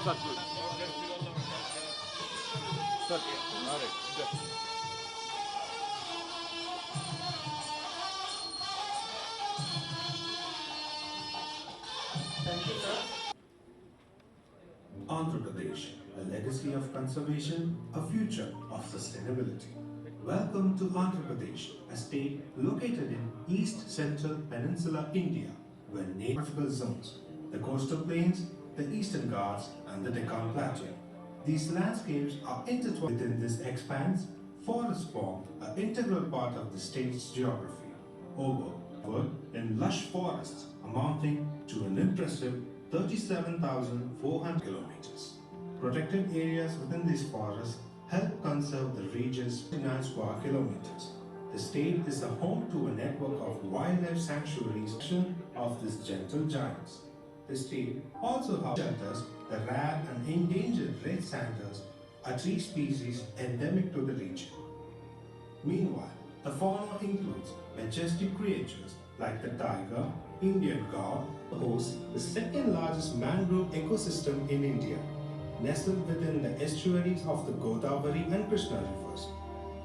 Sir, good. Sir, all right. Good. Andhra Pradesh, a legacy of conservation, a future of sustainability. Welcome to Andhra Pradesh, a state located in East Central Peninsula India, where geographical zones, the coastal plains, the Eastern Ghats and the Deccan Plateau. These landscapes are intertwined within this expanse. Forests form an integral part of the state's geography. Over in lush forests amounting to an impressive 37,400 kilometers. Protected areas within these forests help conserve the region's 59 square kilometers. The state is the home to a network of wildlife sanctuaries of these gentle giants. The state also shelters the rare and endangered red sanders, a tree species endemic to the region. Meanwhile, the fauna includes majestic creatures like the tiger, Indian gaur, hosts the second largest mangrove ecosystem in India, nestled within the estuaries of the Godavari and Krishna rivers.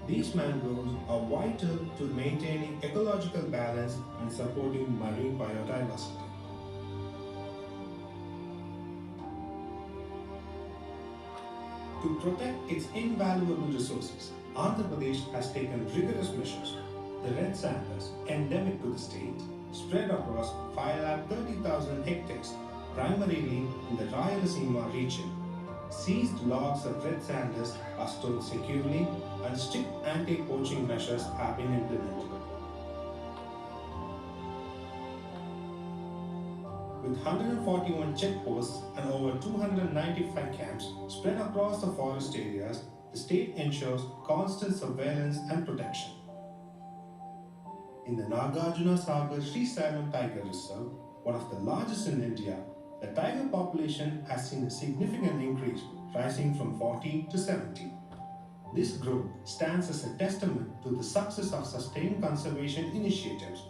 These mangroves are vital to maintaining ecological balance and supporting marine biodiversity. To protect its invaluable resources, Andhra Pradesh has taken rigorous measures. The red sanders, endemic to the state, spread across 530,000 hectares, primarily in the Rayalaseema region. Seized logs of red sanders are stored securely and strict anti-poaching measures have been implemented. With 141 checkposts and over 295 camps spread across the forest areas, the state ensures constant surveillance and protection. In the Nagarjuna Sagar Srisailam Tiger Reserve, one of the largest in India, the tiger population has seen a significant increase, rising from 40 to 70. This growth stands as a testament to the success of sustained conservation initiatives.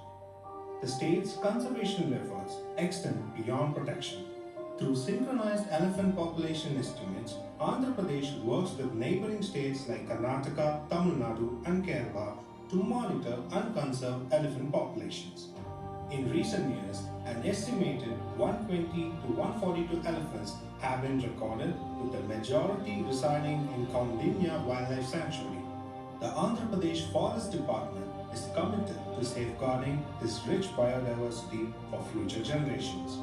The state's conservation efforts extend beyond protection. Through synchronized elephant population estimates, Andhra Pradesh works with neighboring states like Karnataka, Tamil Nadu, and Kerala to monitor and conserve elephant populations. In recent years, an estimated 120 to 142 elephants have been recorded, with the majority residing in Konidala Wildlife Sanctuary. The Andhra Pradesh Forest Department is committed to safeguarding this rich biodiversity for future generations.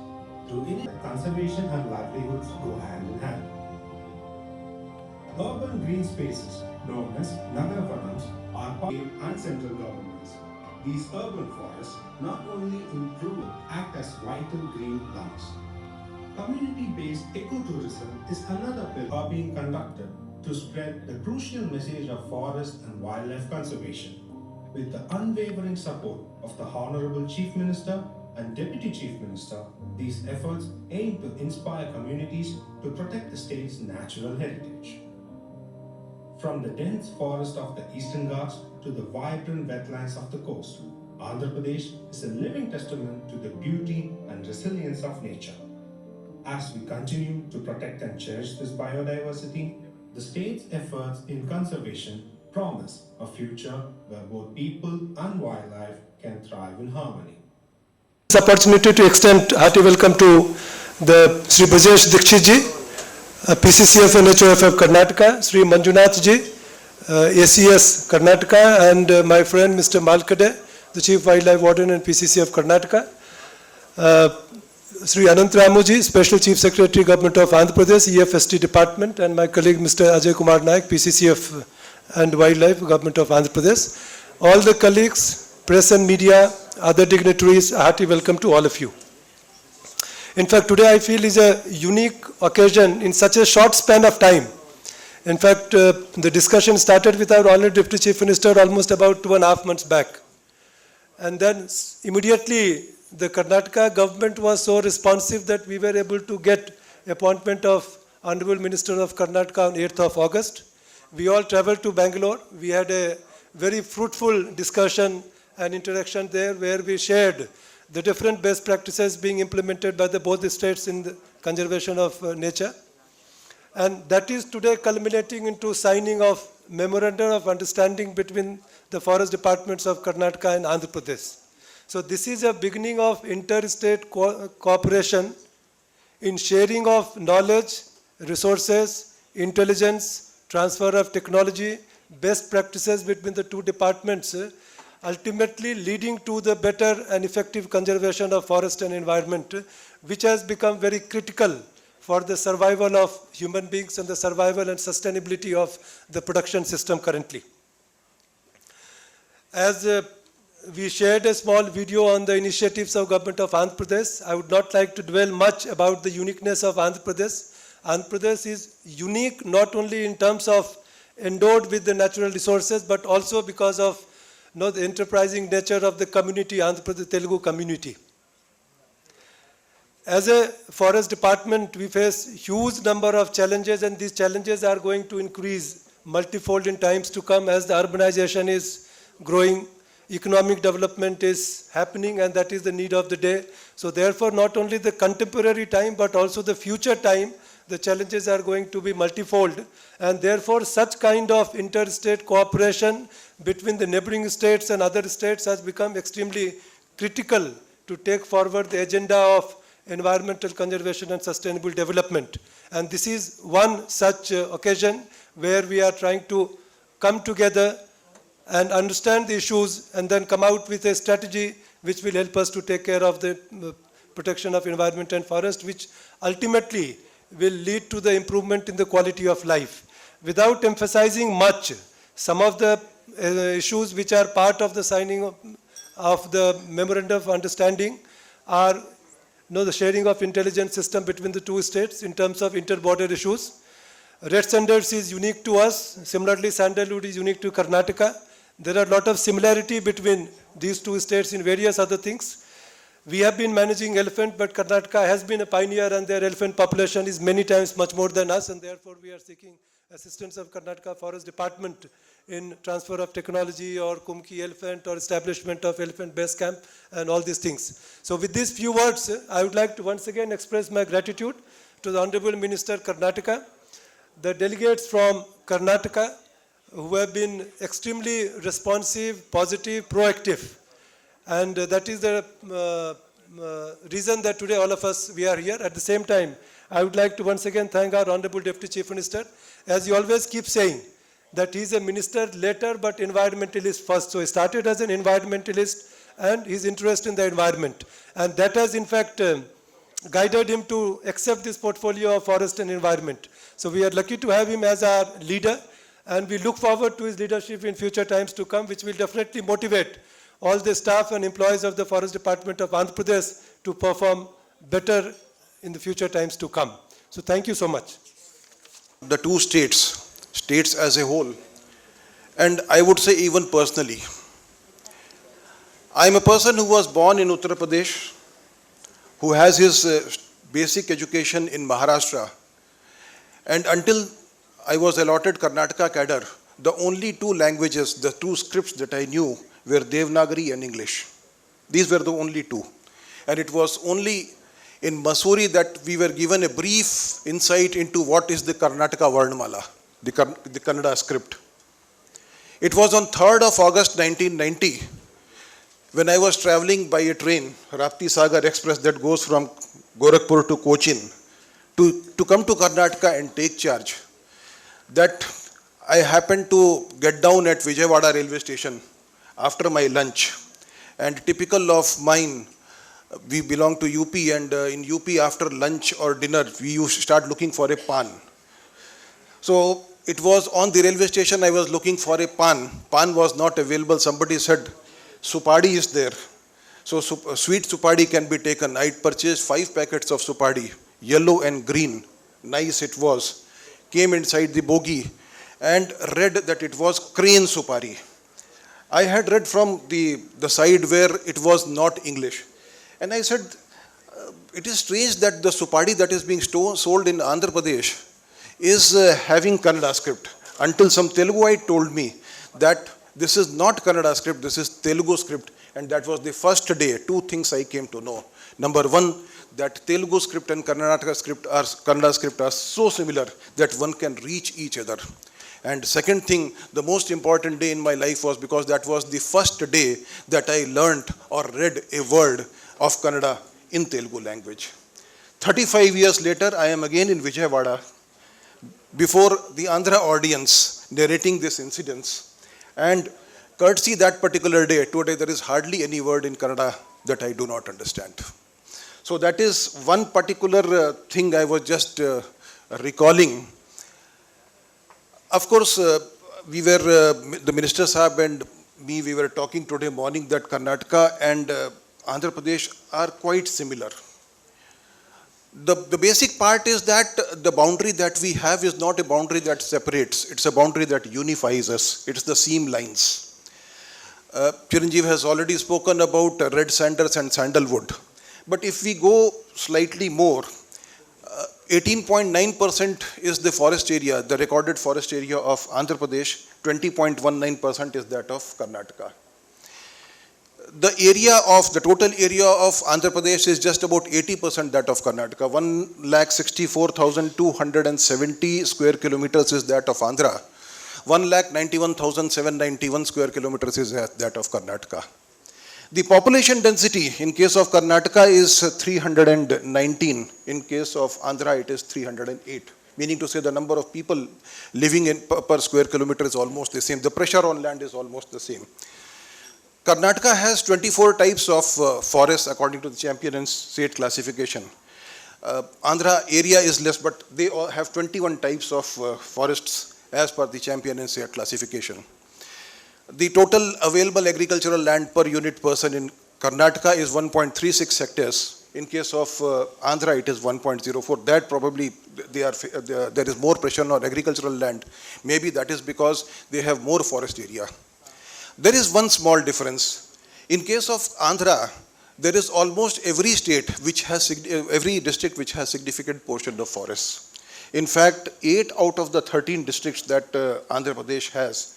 Through it, conservation and livelihoods go hand in hand. Urban green spaces, known as Nagaravanams, are part of and central governments. These urban forests not only act as vital green lungs. Community-based ecotourism is another pillar being conducted to spread the crucial message of forest and wildlife conservation. With the unwavering support of the Honorable Chief Minister and Deputy Chief Minister, these efforts aim to inspire communities to protect the state's natural heritage. From the dense forest of the Eastern Ghats to the vibrant wetlands of the coast, Andhra Pradesh is a living testament to the beauty and resilience of nature. As we continue to protect and cherish this biodiversity, the state's efforts in conservation promise a future where both people and wildlife can thrive in harmony. This opportunity to extend hearty welcome to the Sri Brajesh Dikshit ji, PCCF and HOF Karnataka, Sri Manjunath ji, ACS Karnataka, and my friend Mr. Malkade, the Chief Wildlife Warden and PCCF Karnataka, Sri Anant Ramu ji, Special Chief Secretary Government of Andhra Pradesh, EFST Department, and my colleague Mr. Ajay Kumar Naik, PCCF and Wildlife Government of Andhra Pradesh. All the colleagues, press and media, other dignitaries, a hearty welcome to all of you. In fact, today I feel is a unique occasion in such a short span of time In fact, the discussion started with our Honorable Deputy Chief Minister almost about 2.5 months back. And then immediately the Karnataka government was so responsive that we were able to get appointment of Honorable Minister of Karnataka on 8th of August. We all traveled to Bangalore. We had a very fruitful discussion and interaction there where we shared the different best practices being implemented by both the states in the conservation of nature. And that is today culminating into signing of memorandum of understanding between the forest departments of Karnataka and Andhra Pradesh. So this is a beginning of interstate cooperation in sharing of knowledge, resources, intelligence, transfer of technology, best practices between the two departments, ultimately leading to the better and effective conservation of forest and environment, which has become very critical for the survival of human beings and the survival and sustainability of the production system currently. As we shared a small video on the initiatives of government of Andhra Pradesh, I would not like to dwell much about the uniqueness of Andhra Pradesh. Andhra Pradesh is unique not only in terms of endowed with the natural resources, but also because of the enterprising nature of the community, Andhra Pradesh Telugu community. As a forest department, we face huge number of challenges, and these challenges are going to increase multifold in times to come as the urbanization is growing, economic development is happening, and that is the need of the day. So therefore, not only the contemporary time, but also the future time, the challenges are going to be multifold, and therefore such kind of interstate cooperation between the neighboring states and other states has become extremely critical to take forward the agenda of environmental conservation and sustainable development. And this is one such occasion where we are trying to come together and understand the issues and then come out with a strategy which will help us to take care of the protection of environment and forest, which ultimately will lead to the improvement in the quality of life. Without emphasizing much, some of the issues which are part of the signing of the Memorandum of Understanding are the sharing of intelligence system between the two states in terms of inter-border issues. Red standards is unique to us. Similarly, sandalwood is unique to Karnataka. There are a lot of similarity between these two states in various other things. We have been managing elephant, but Karnataka has been a pioneer, and their elephant population is many times much more than us, and therefore we are seeking assistance of Karnataka Forest Department in transfer of technology or Kumki elephant or establishment of elephant base camp and all these things. So with these few words, I would like to once again express my gratitude to the Honorable Minister Karnataka, the delegates from Karnataka who have been extremely responsive, positive, proactive. And that is the reason that today all of us, we are here. At the same time, I would like to once again thank our Honorable Deputy Chief Minister. As he always keeps saying, that he is a minister later but environmentalist first. So he started as an environmentalist and his interest in the environment. And that has in fact guided him to accept this portfolio of forest and environment. So we are lucky to have him as our leader, and we look forward to his leadership in future times to come, which will definitely motivate all the staff and employees of the Forest Department of Andhra Pradesh to perform better in the future times to come. So thank you so much. The two states as a whole, and I would say even personally. I am a person who was born in Uttar Pradesh, who has his basic education in Maharashtra, and until I was allotted Karnataka cadre, the only two languages, the two scripts that I knew were Devanagari and English. These were the only two. And it was only in Mussoorie that we were given a brief insight into what is the Karnataka Varnamala, the Kannada script. It was on 3rd of August 1990 when I was traveling by a train, Rapti Sagar Express, that goes from Gorakhpur to Cochin, to come to Karnataka and take charge, that I happened to get down at VIJAYAWADA railway station after my lunch. And typical of mine, we belong to UP, and in UP after lunch or dinner, we used to start looking for a pan. So it was on the railway station, I was looking for a pan. Pan was not available. Somebody said, Supadi is there. So sweet Supadi can be taken. I purchased 5 packets of Supadi, yellow and green. Nice it was. came inside the bogie and read that it was crane supari. I had read from the side where it was not English. And I said, it is strange that the supari that is being sold in Andhra Pradesh is having Kannada script. Until some Teluguite told me that this is not Kannada script, this is Telugu script. And that was the first day, two things I came to know. Number one, that Telugu script and Kannada script are so similar that one can reach each other. And second thing, the most important day in my life was because that was the first day that I learnt or read a word of Kannada in Telugu language. 35 years later, I am again in Vijayawada before the Andhra audience narrating this incidents. And courtesy that particular day, today there is hardly any word in Kannada that I do not understand. So that is one particular thing I was just recalling. Of course, we were, the Minister Sahab and me, we were talking today morning that Karnataka and Andhra Pradesh are quite similar. The basic part is that the boundary that we have is not a boundary that separates, it's a boundary that unifies us, it's the seam lines. Chiranjeev has already spoken about red sandals and sandalwood. But if we go slightly more, 18.9% is the forest area, the recorded forest area of Andhra Pradesh, 20.19% is that of Karnataka. The area of, the total area of Andhra Pradesh is just about 80% that of Karnataka. 1,64,270 square kilometers is that of Andhra. 1,91,791 square kilometers is that of Karnataka. The population density in case of Karnataka is 319. In case of Andhra, it is 308. Meaning to say the number of people living in per square kilometer is almost the same. The pressure on land is almost the same. Karnataka has 24 types of forests according to the Champion and State classification. Andhra area is less, but they all have 21 types of forests as per the Champion and State classification. The total available agricultural land per unit person in Karnataka is 1.36 hectares. In case of Andhra, it is 1.04. That probably there is more pressure on agricultural land. Maybe that is because they have more forest area. There is one small difference. In case of Andhra, there is almost every state which has, every district which has significant portion of forests. In fact, 8 out of the 13 districts that Andhra Pradesh has,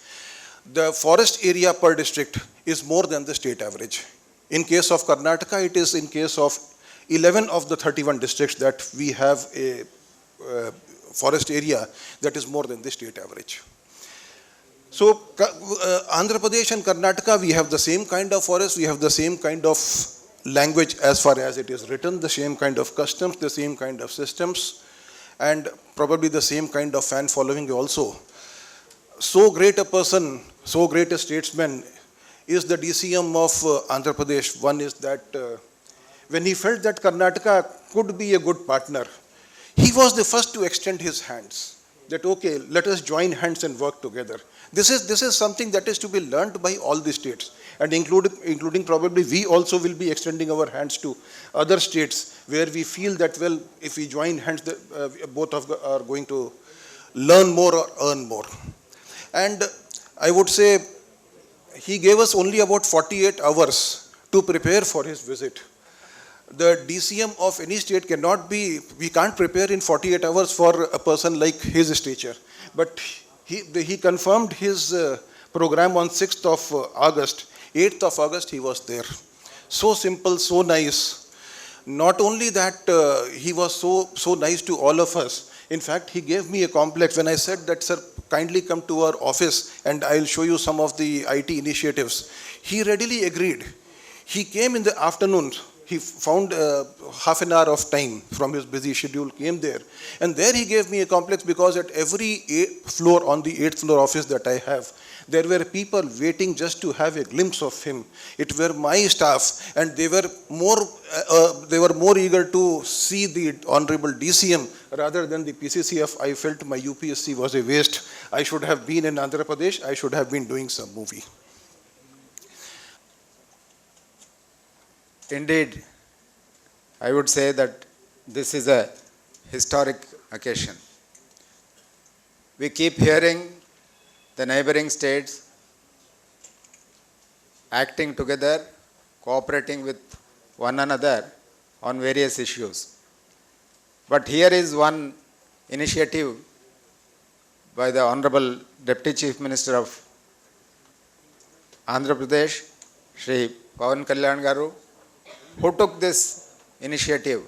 the forest area per district is more than the state average. In case of Karnataka, it is in case of 11 of the 31 districts that we have a forest area that is more than the state average. So, Andhra Pradesh and Karnataka, we have the same kind of forest, we have the same kind of language as far as it is written, the same kind of customs, the same kind of systems, and probably the same kind of fan following also. So great a person, so great a statesman is the DCM of Andhra Pradesh. One is that when he felt that Karnataka could be a good partner, he was the first to extend his hands. That okay, let us join hands and work together. This is something that is to be learned by all the states, and including probably we also will be extending our hands to other states where we feel that, well, if we join hands, both are going to learn more or earn more. And I would say he gave us only about 48 hours to prepare for his visit. The DCM of any state cannot be, we can't prepare in 48 hours for a person like his stature. But he confirmed his program on 6th of August. 8th of August he was there. So simple, so nice. Not only that, he was so nice to all of us. In fact, he gave me a complex when I said that, sir, kindly come to our office and I'll show you some of the IT initiatives. He readily agreed. He came in the afternoon. He found half an hour of time from his busy schedule, came there. And there he gave me a complex because at every 8th floor, on the 8th floor office that I have, there were people waiting just to have a glimpse of him. It were my staff, and they were more eager to see the Honorable DCM rather than the PCCF. I felt my UPSC was a waste. I should have been in Andhra Pradesh. I should have been doing some movie. Indeed, I would say that this is a historic occasion. we keep hearing the neighboring states acting together, cooperating with one another on various issues. But here is one initiative by the Honorable Deputy Chief Minister of Andhra Pradesh, Shri Pawan Kalyan garu, who took this initiative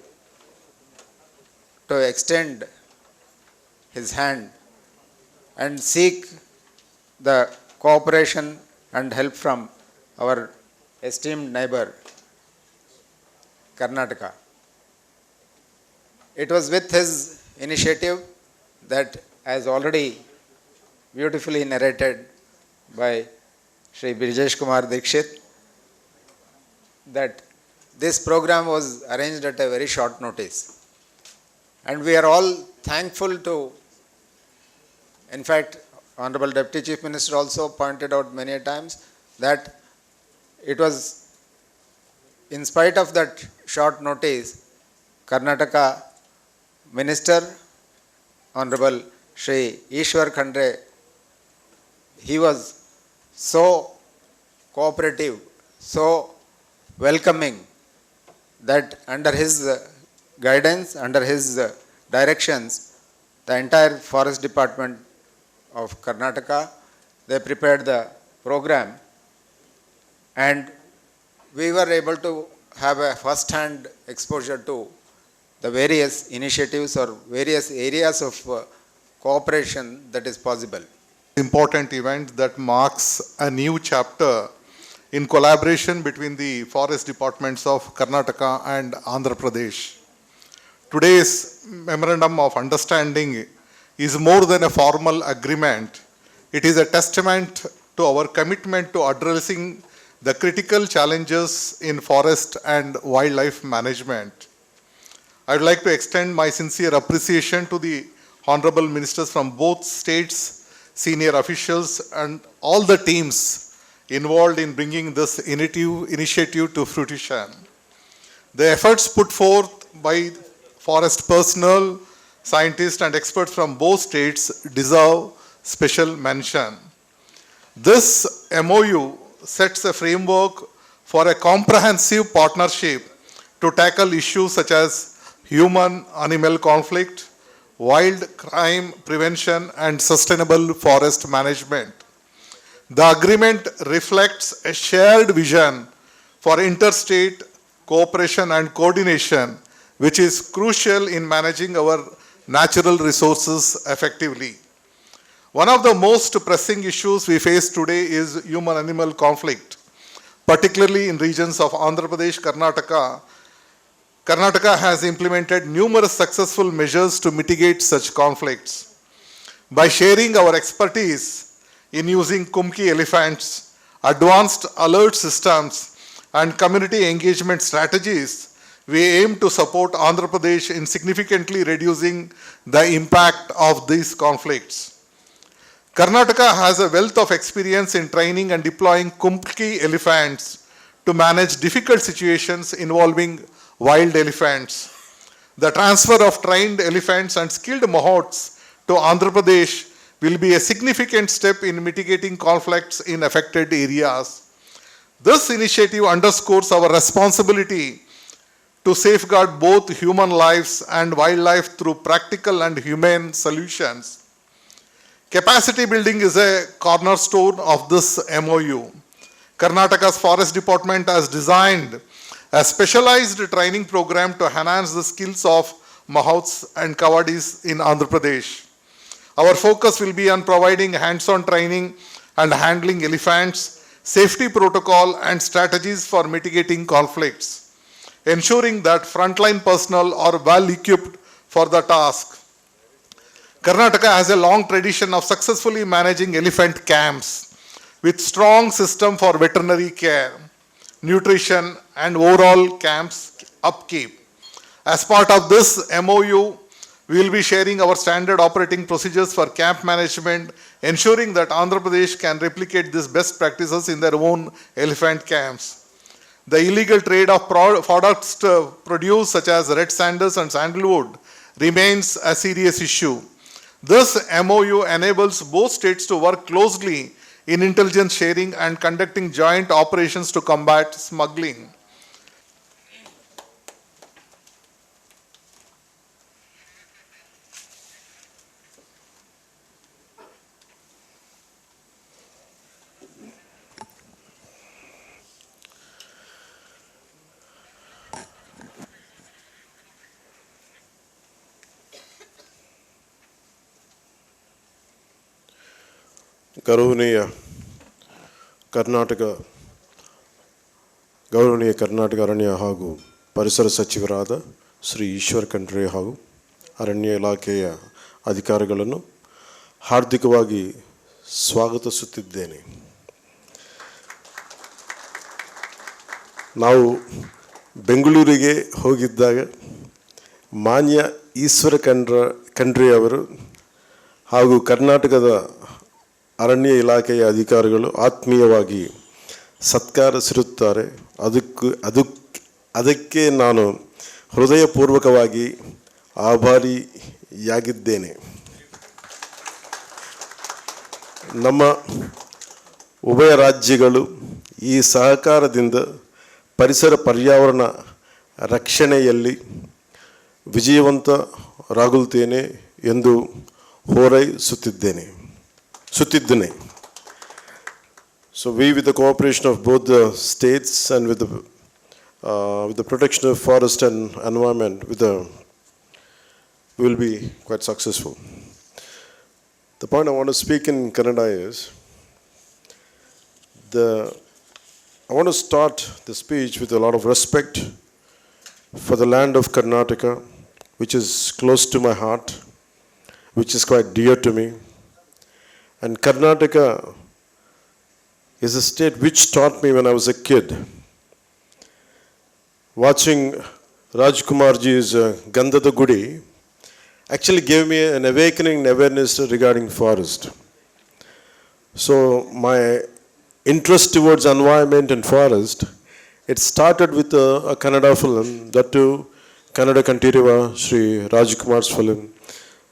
to extend his hand and seek the cooperation and help from our esteemed neighbor, Karnataka. It was with his initiative that, as already beautifully narrated by Shri Brijesh Kumar Dikshit, that this program was arranged at a very short notice. And we are all thankful to, in fact, Honorable Deputy Chief Minister also pointed out many times that it was, in spite of that short notice, Karnataka Minister, Honorable Shri Ishwar Khandre, he was so cooperative, so welcoming, that under his guidance, under his directions, the entire Forest Department of Karnataka, they prepared the program, and we were able to have a first-hand exposure to the various initiatives or various areas of cooperation that is possible. Important event that marks a new chapter in collaboration between the forest departments of Karnataka and Andhra Pradesh. Today's Memorandum of Understanding is more than a formal agreement. It is a testament to our commitment to addressing the critical challenges in forest and wildlife management. I would like to extend my sincere appreciation to the Honorable Ministers from both states, senior officials, and all the teams involved in bringing this initiative to fruition. The efforts put forth by forest personnel, scientists, and experts from both states deserve special mention. This MOU sets a framework for a comprehensive partnership to tackle issues such as human-animal conflict, wild crime prevention, and sustainable forest management. The agreement reflects a shared vision for interstate cooperation and coordination, which is crucial in managing our natural resources effectively. One of the most pressing issues we face today is human-animal conflict, particularly in regions of Andhra Pradesh, Karnataka. Karnataka has implemented numerous successful measures to mitigate such conflicts. By sharing our expertise in using Kumki elephants, advanced alert systems, and community engagement strategies, we aim to support Andhra Pradesh in significantly reducing the impact of these conflicts. Karnataka has a wealth of experience in training and deploying Kumki elephants to manage difficult situations involving wild elephants. The transfer of trained elephants and skilled mahouts to Andhra Pradesh will be a significant step in mitigating conflicts in affected areas. This initiative underscores our responsibility to safeguard both human lives and wildlife through practical and humane solutions. Capacity building is a cornerstone of this MOU. Karnataka's Forest Department has designed a specialized training program to enhance the skills of mahouts and kawadis in Andhra Pradesh. Our focus will be on providing hands-on training and handling elephants, safety protocol, and strategies for mitigating conflicts, ensuring that frontline personnel are well equipped for the task. Karnataka has a long tradition of successfully managing elephant camps with strong system for veterinary care, nutrition, and overall camps upkeep. As part of this MOU, we will be sharing our standard operating procedures for camp management, ensuring that Andhra Pradesh can replicate these best practices in their own elephant camps. The illegal trade of products produced such as red sandals and sandalwood remains a serious issue. This MOU enables both states to work closely in intelligence sharing and conducting joint operations to combat smuggling. ಗೌರವನೀಯ Karnataka ಅರಣ್ಯ ಹಾಗೂ ಪರಿಸರ ಸಚಿವರಾದ ಶ್ರೀ ಈಶ್ವರ್ ಖಂಡ್ರೆ ಹಾಗೂ ಅರಣ್ಯ ಇಲಾಖೆಯ ಅಧಿಕಾರಿಗಳನ್ನು ಹಾರ್ದಿಕವಾಗಿ ಸ್ವಾಗತಿಸುತ್ತಿದ್ದೇನೆ. ನಾವು ಬೆಂಗಳೂರಿಗೆ ಹೋಗಿದ್ದಾಗ ಮಾನ್ಯ ಈಶ್ವರ ಖಂಡ್ರೆ ಅವರು ಹಾಗೂ ಕರ್ನಾಟಕದ ಅರಣ್ಯ ಇಲಾಖೆಯ ಅಧಿಕಾರಿಗಳು ಆತ್ಮೀಯವಾಗಿ ಸತ್ಕರಿಸಿರುತ್ತಾರೆ. ಅದಕ್ಕೆ ನಾನು ಹೃದಯಪೂರ್ವಕವಾಗಿ ಆಭಾರಿಯಾಗಿದ್ದೇನೆ. ನಮ್ಮ ಉಭಯ ರಾಜ್ಯಗಳು ಈ ಸಹಕಾರದಿಂದ ಪರಿಸರ ಪರ್ಯಾವರಣ ರಕ್ಷಣೆಯಲ್ಲಿ ವಿಜಯವಂತರಾಗುತ್ತೇನೆ ಎಂದು ಹಾರೈಸುತ್ತಿದ್ದೇನೆ. So we, with the cooperation of both the states and with the protection of forest and environment, we will be quite successful. The point I want to speak in Kannada is, I want to start the speech with a lot of respect for the land of Karnataka, which is close to my heart, which is quite dear to me. And Karnataka is a state which taught me when I was a kid. Watching Rajkumarji's Gandhada Gudi actually gave me an awakening awareness regarding forest. So my interest towards environment and forest, it started with a Kannada film, that too Kannada Kantireva, Sri Rajkumar's film.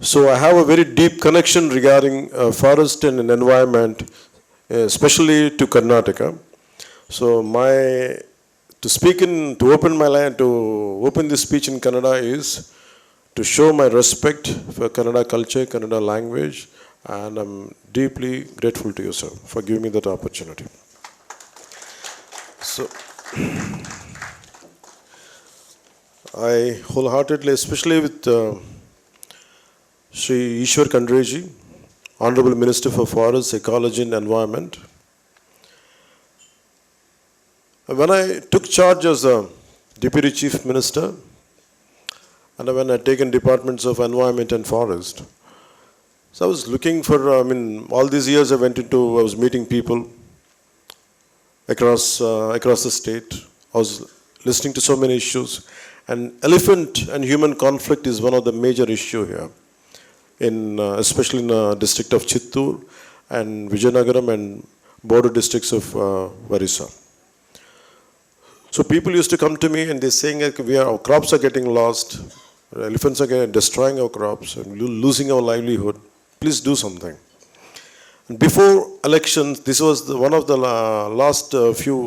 So I have a very deep connection regarding forest and environment, especially to Karnataka. So to open this speech in Kannada is to show my respect for Kannada culture, Kannada language, and I'm deeply grateful to you, sir, for giving me that opportunity. So I wholeheartedly, especially with Shri Ishwar Khendre ji, Honorable Minister for Forest, Ecology and Environment. When I took charge as a Deputy Chief Minister, and when I had taken departments of Environment and Forest, so I was looking for, all these years I was meeting people across the state. I was listening to so many issues, and elephant and human conflict is one of the major issues here. Especially in the district of Chittoor and Vijayanagaram and border districts of Orissa. So people used to come to me and they're saying that our crops are getting lost, elephants are destroying our crops and losing our livelihood. Please do something. And before elections, this was one of the last few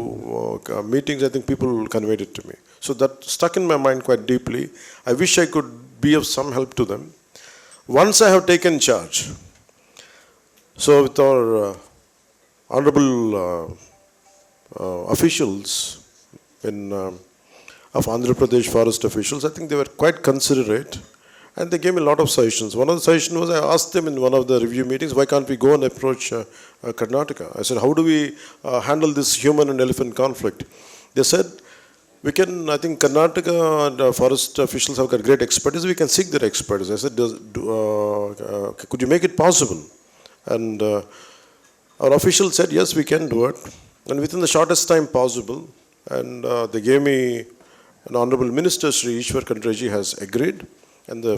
meetings I think people conveyed it to me. So that stuck in my mind quite deeply. I wish I could be of some help to them. Once I have taken charge, so with our honorable officials of Andhra Pradesh forest officials, I think they were quite considerate and they gave me a lot of suggestions. One of the suggestions was, I asked them in one of the review meetings, why can't we go and approach Karnataka? I said, how do we handle this human and elephant conflict? They said, we can, I think Karnataka and forest officials have got great expertise, we can seek their expertise. I said, could you make it possible? And our officials said, yes, we can do it. And within the shortest time possible, and they gave me, an Honorable Minister, Sri Ishwar Khendre ji has agreed, and the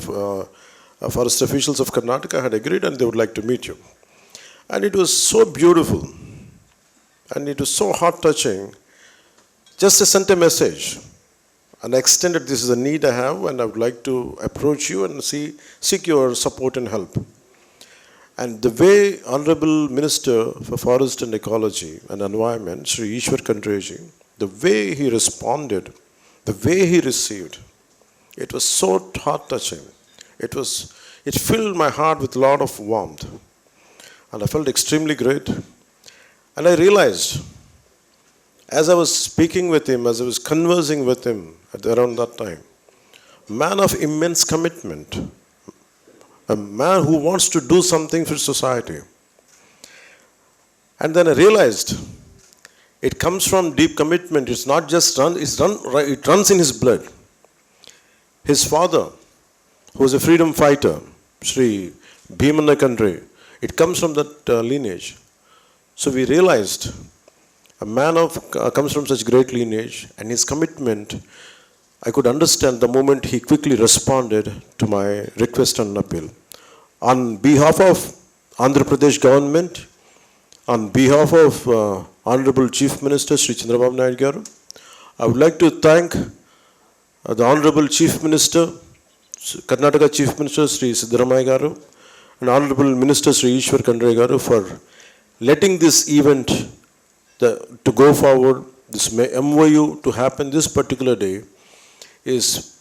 forest officials of Karnataka had agreed and they would like to meet you. And it was so beautiful, and it was so heart-touching. Just I sent a message and extended, this is a need I have and I would like to approach you and seek your support and help. And the way Honorable Minister for Forest and Ecology and Environment, Sri Ishwar Khandreji, the way he responded, the way he received, it was so heart-touching. It filled my heart with a lot of warmth. And I felt extremely great. And I realized, as I was speaking with him, as I was conversing with him around that time, man of immense commitment, a man who wants to do something for society. And then I realized it comes from deep commitment. It's not just it runs in his blood. His father, who was a freedom fighter, Sri Bhimana Kandre, it comes from that lineage. So we realized a man comes from such great lineage, and his commitment, I could understand the moment he quickly responded to my request and appeal. On behalf of Andhra Pradesh government, on behalf of Honorable Chief Minister Sri Chandrababu Naidu Garu, I would like to thank the Honorable Chief Minister, Karnataka Chief Minister Sri Siddaramaiah Garu, and Honorable Minister Sri Ishwar Khandre Garu for letting this event to go forward, this MOU to happen this particular day is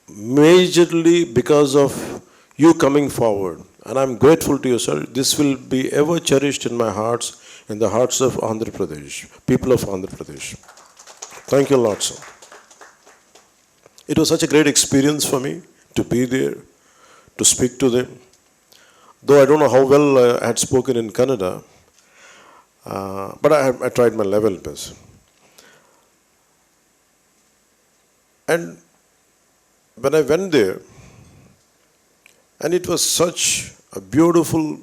majorly because of you coming forward. And I'm grateful to you, sir. This will be ever cherished in my hearts, in the hearts of Andhra Pradesh, people of Andhra Pradesh. Thank you a lot, sir. It was such a great experience for me to be there, to speak to them. Though I don't know how well I had spoken in Kannada, but I tried my level best. And when I went there, and it was such a beautifully,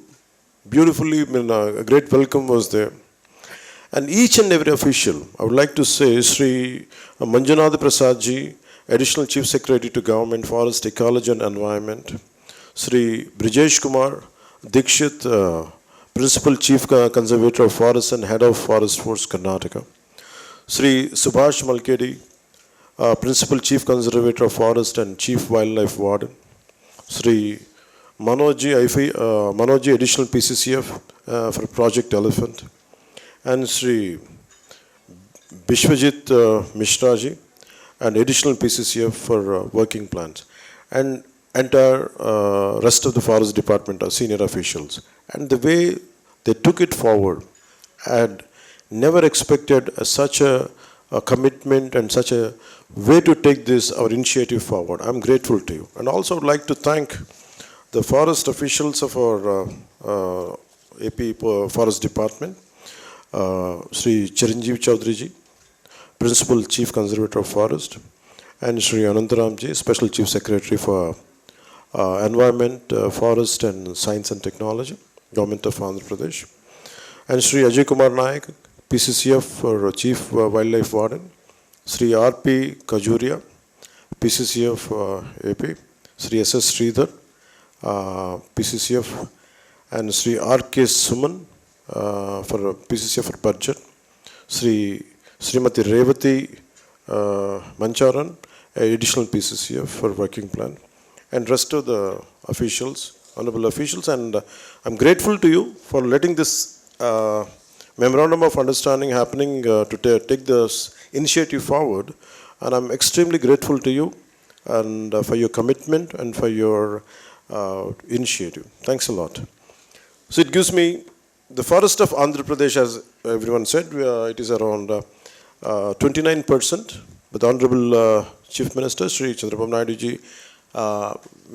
a great welcome was there. And each and every official, I would like to say, Sri Manjunath Prasad ji, Additional Chief Secretary to Government, Forest, Ecology and Environment, Sri Brijesh Kumar Dikshit, Principal Chief Conservator of Forest and Head of Forest Force, Karnataka, Sri Subhash Malkedi, Principal Chief Conservator of Forest and Chief Wildlife Warden, Sri Manoji, Additional PCCF for Project Elephant, and Sri Bishwajit Mishraji, and Additional PCCF for Working Plans, and entire rest of the Forest Department are senior officials. And the way they took it forward, I had never expected such a commitment and such a way to take this, our initiative forward. I'm grateful to you. And also would like to thank the forest officials of our AP Forest Department, Sri Chiranjeev Chaudhary ji, Principal Chief Conservator of Forest, and Sri Anantaram ji, Special Chief Secretary for Environment, Forest and Science and Technology, Government of Andhra Pradesh, and Sri Ajay Kumar Naik, PCCF for Chief Wildlife Warden, Sri R.P. Kajuria, PCCF AP, Sri S.S. Sridhar, PCCF, and Sri R.K. Suman for PCCF for Budget, Srimati Revati Mancharan, Additional PCCF for Working Plan, and rest of the officials, honorable officials. And I'm grateful to you for letting this memorandum of understanding happening to take this initiative forward. And I'm extremely grateful to you and for your commitment and for your initiative. Thanks a lot. So it gives me, the forest of Andhra Pradesh, as everyone said, it is around 29%. But the Honorable Chief Minister, Sri Chandrababu Naidu ji,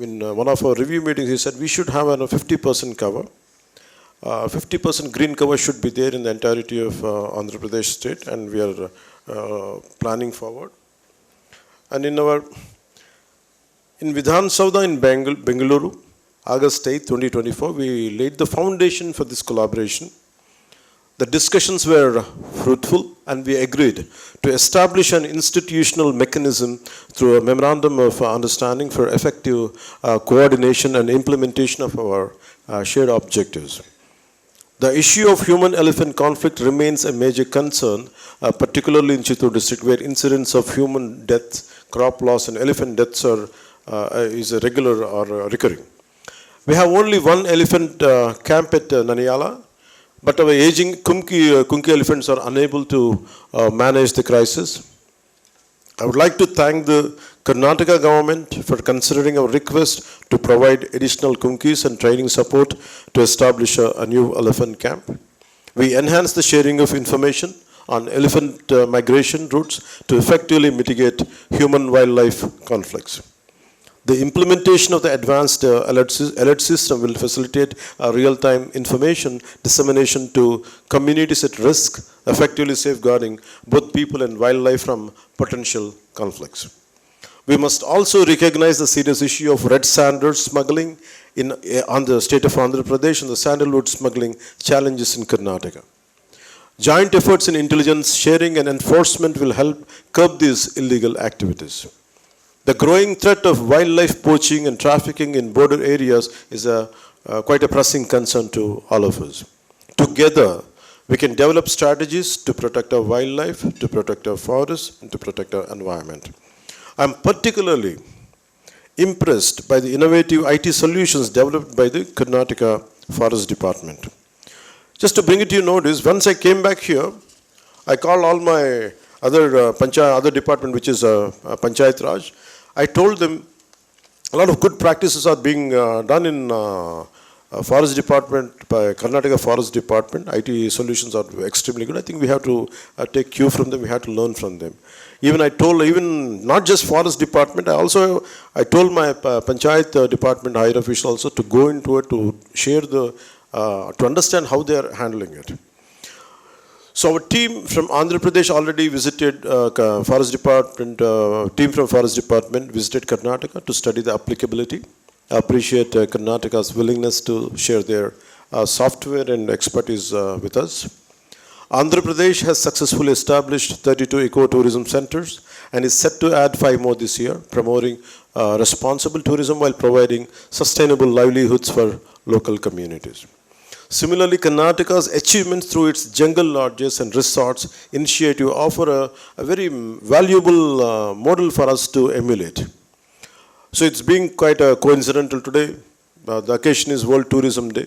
in one of our review meetings, he said we should have a 50% cover. 50% green cover should be there in the entirety of Andhra Pradesh state, and we are planning forward. And in Vidhan Sauda in Bengaluru, August 8, 2024, we laid the foundation for this collaboration. The discussions were fruitful, and we agreed to establish an institutional mechanism through a memorandum of understanding for effective coordination and implementation of our shared objectives. The issue of human-elephant conflict remains a major concern, particularly in Chittoor district, where incidents of human death, crop loss, and elephant deaths is a regular or recurring. We have only one elephant camp at Naniyala, but our aging Kunki elephants are unable to manage the crisis. I would like to thank the Karnataka government for considering our request to provide additional Kunkis and training support to establish a new elephant camp. We enhance the sharing of information on elephant migration routes to effectively mitigate human-wildlife conflicts. The implementation of the advanced alert system will facilitate real-time information dissemination to communities at risk, effectively safeguarding both people and wildlife from potential conflicts. We must also recognize the serious issue of red sandalwood smuggling on the state of Andhra Pradesh and the sandalwood smuggling challenges in Karnataka. Joint efforts in intelligence sharing and enforcement will help curb these illegal activities. The growing threat of wildlife poaching and trafficking in border areas is quite a pressing concern to all of us. Together, we can develop strategies to protect our wildlife, to protect our forests, and to protect our environment. I am particularly impressed by the innovative IT solutions developed by the Karnataka Forest Department. Just to bring it to your notice, once I came back here, I called all my other department, which is Panchayat Raj. I told them a lot of good practices are being done in Forest Department, by Karnataka Forest Department. IT solutions are extremely good. I think we have to take cue from them. We have to learn from them. Even I told, not just Forest Department, I told my Panchayat Department higher official also to go into it to share to understand how they are handling it. So our team from Andhra Pradesh already visited Forest Department, team from Forest Department visited Karnataka to study the applicability. I appreciate Karnataka's willingness to share their software and expertise with us. Andhra Pradesh has successfully established 32 ecotourism centers and is set to add 5 more this year, promoting responsible tourism while providing sustainable livelihoods for local communities. Similarly, Karnataka's achievements through its jungle lodges and resorts initiative offer a very valuable model for us to emulate. So it's being quite coincidental today. The occasion is World Tourism Day,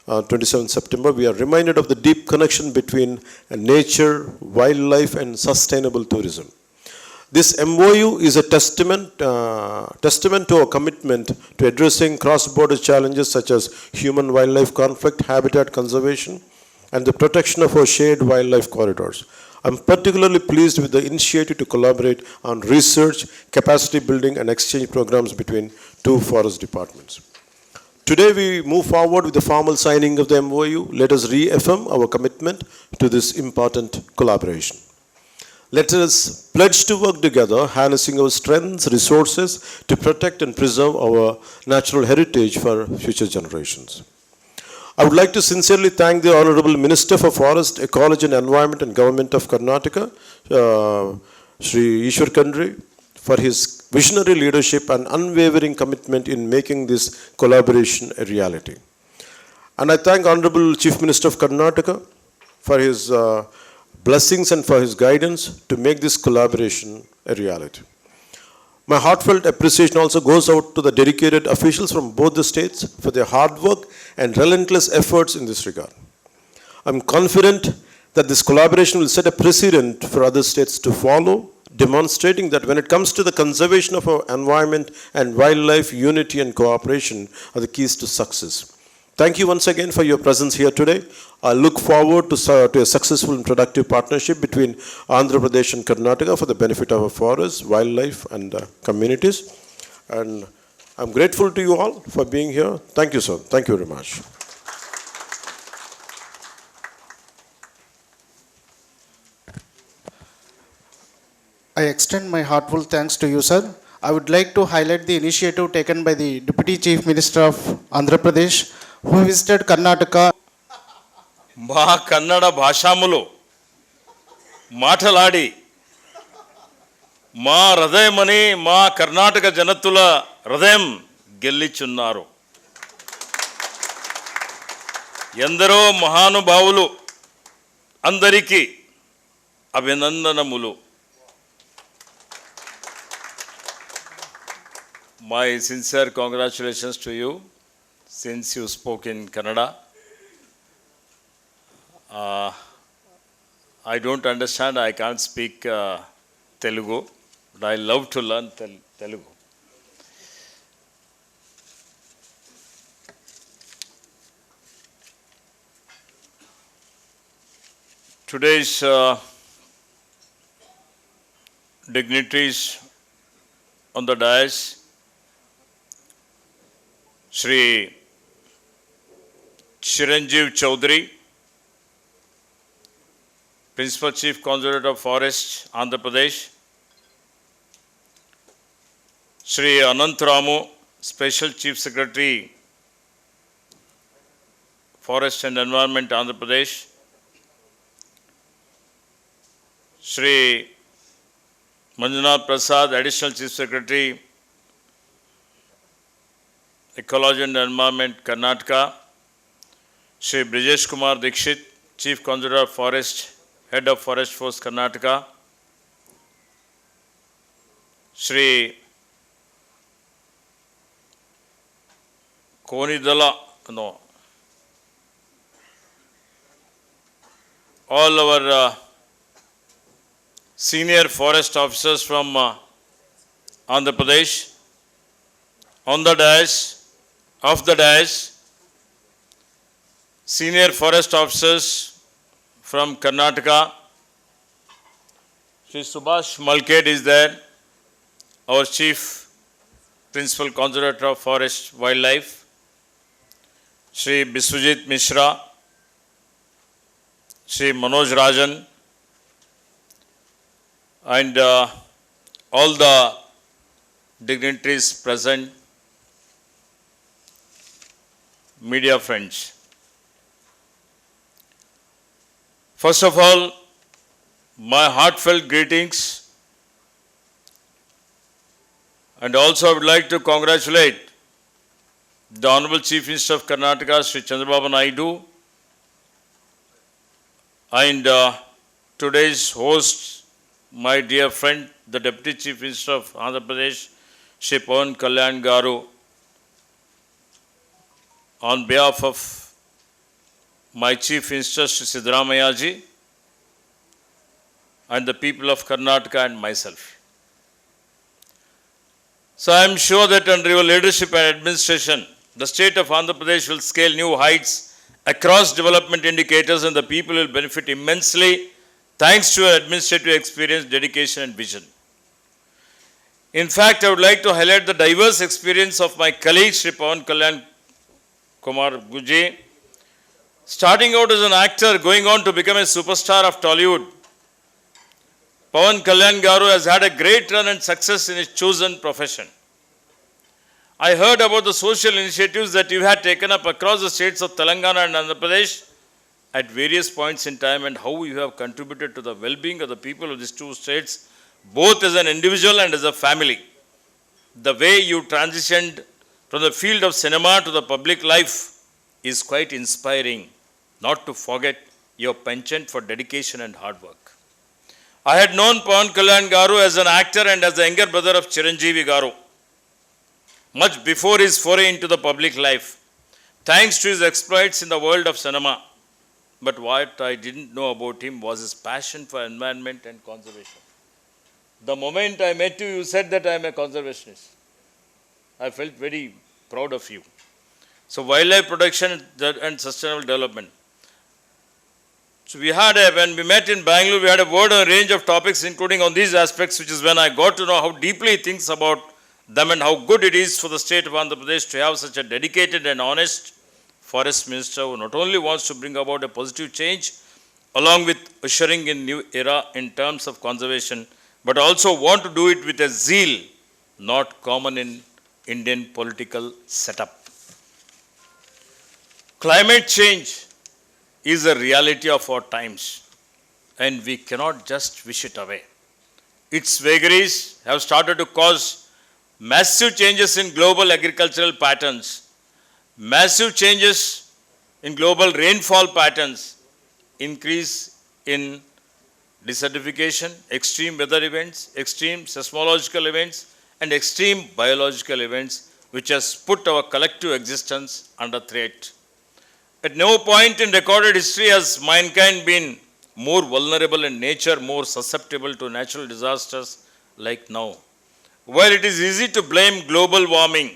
27th September. We are reminded of the deep connection between nature, wildlife, and sustainable tourism. This MOU is a testament to our commitment to addressing cross-border challenges such as human-wildlife conflict, habitat conservation, and the protection of our shared wildlife corridors. I'm particularly pleased with the initiative to collaborate on research, capacity building, and exchange programs between 2 forest departments. Today we move forward with the formal signing of the MOU. Let us reaffirm our commitment to this important collaboration. Let us pledge to work together, harnessing our strengths, resources to protect and preserve our natural heritage for future generations. I would like to sincerely thank the Honorable Minister for Forest, Ecology and Environment and Government of Karnataka, Shri Ishwar Kandre, for his visionary leadership and unwavering commitment in making this collaboration a reality. And I thank Honorable Chief Minister of Karnataka for his blessings and for his guidance to make this collaboration a reality. My heartfelt appreciation also goes out to the dedicated officials from both the states for their hard work and relentless efforts in this regard. I'm confident that this collaboration will set a precedent for other states to follow, demonstrating that when it comes to the conservation of our environment and wildlife, unity and cooperation are the keys to success. Thank you once again for your presence here today. I look forward to a successful and productive partnership between Andhra Pradesh and Karnataka for the benefit of our forests, wildlife and communities. And I'm grateful to you all for being here. Thank you, sir. Thank you very much. I extend my heartfelt thanks to you, sir. I would like to highlight the initiative taken by the Deputy Chief Minister of Andhra Pradesh, who visited Karnataka. మా కన్నడ భాషాములు మాటలాడి మా హృదయమని మా కర్ణాటక జనతుల హృదయం గెలిచున్నారు. ఎందరో మహానుభావులు అందరికీ అభినందనములు. My sincere congratulations to you, since you spoke in Kannada. I don't understand, I can't speak Telugu, but I love to learn Telugu. Today's dignitaries on the dais, Shri Chiranjeev Chaudhary, Principal Chief Conservator of Forest, Andhra Pradesh, Shri Anantaramu, Special Chief Secretary, Forest and Environment, Andhra Pradesh, Shri Manjunath Prasad, Additional Chief Secretary, Ecology and Environment, Karnataka, Shri Brijesh Kumar Dikshit, Chief Conservator of Forest, Head of Forest Force, Karnataka, Shri Konidala, all our senior forest officers from Andhra Pradesh, on the dais, off the dais, senior forest officers from Karnataka. Shri Subhash Malked is there, our Chief Principal Conservator of Forest Wildlife. Shri Biswajit Mishra, Shri Manoj Rajan, and all the dignitaries present, media friends. First of all, my heartfelt greetings, and also I would like to congratulate the Honorable Chief Minister of Karnataka, Sri Chandrababu Naidu, and today's host, my dear friend, the Deputy Chief Minister of Andhra Pradesh, Shri Pawan Kalyan Garu, on behalf of my Chief Minister, Shri Siddaramaiah ji, and the people of Karnataka and myself. So I am sure that under your leadership and administration, the state of Andhra Pradesh will scale new heights across development indicators, and the people will benefit immensely thanks to your administrative experience, dedication and vision. In fact, I would like to highlight the diverse experience of my colleague, Shri Pawan Kalyan Kumar Guji. Starting out as an actor, going on to become a superstar of Tollywood, Pawan Kalyan Garu has had a great run and success in his chosen profession. I heard about the social initiatives that you had taken up across the states of Telangana and Andhra Pradesh at various points in time, and how you have contributed to the well-being of the people of these two states, both as an individual and as a family. The way you transitioned from the field of cinema to the public life is quite inspiring, not to forget your penchant for dedication and hard work. I had known Pawan Kalyan Garu as an actor and as the younger brother of Chiranjeevi Garu, much before his foray into the public life, thanks to his exploits in the world of cinema. But what I didn't know about him was his passion for environment and conservation. The moment I met you, you said that I am a conservationist. I felt very proud of you. So wildlife protection and sustainable development. So when we met in Bangalore, we had a word on a range of topics, including on these aspects, which is when I got to know how deeply he thinks about them and how good it is for the state of Andhra Pradesh to have such a dedicated and honest forest minister who not only wants to bring about a positive change along with ushering in new era in terms of conservation, but also want to do it with a zeal not common in Indian political setup. Climate change is a reality of our times, and we cannot just wish it away. Its vagaries have started to cause massive changes in global agricultural patterns, massive changes in global rainfall patterns, increase in desertification, extreme weather events, extreme seismological events, and extreme biological events, which has put our collective existence under threat. At no point in recorded history has mankind been more vulnerable and nature more susceptible to natural disasters like now. While it is easy to blame global warming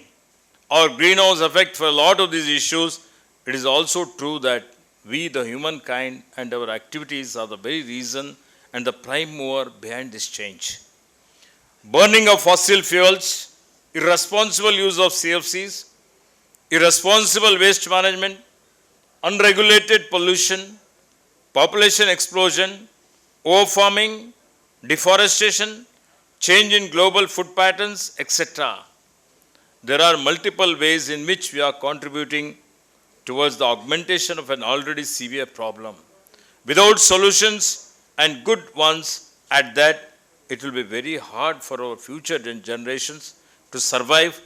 or greenhouse effect for a lot of these issues, it is also true that we, the humankind, and our activities are the very reason and the prime mover behind this change. Burning of fossil fuels, irresponsible use of CFCs, irresponsible waste management, unregulated pollution, population explosion, overfarming, deforestation, change in global food patterns, etc. There are multiple ways in which we are contributing towards the augmentation of an already severe problem. Without solutions and good ones at that, it will be very hard for our future generations to survive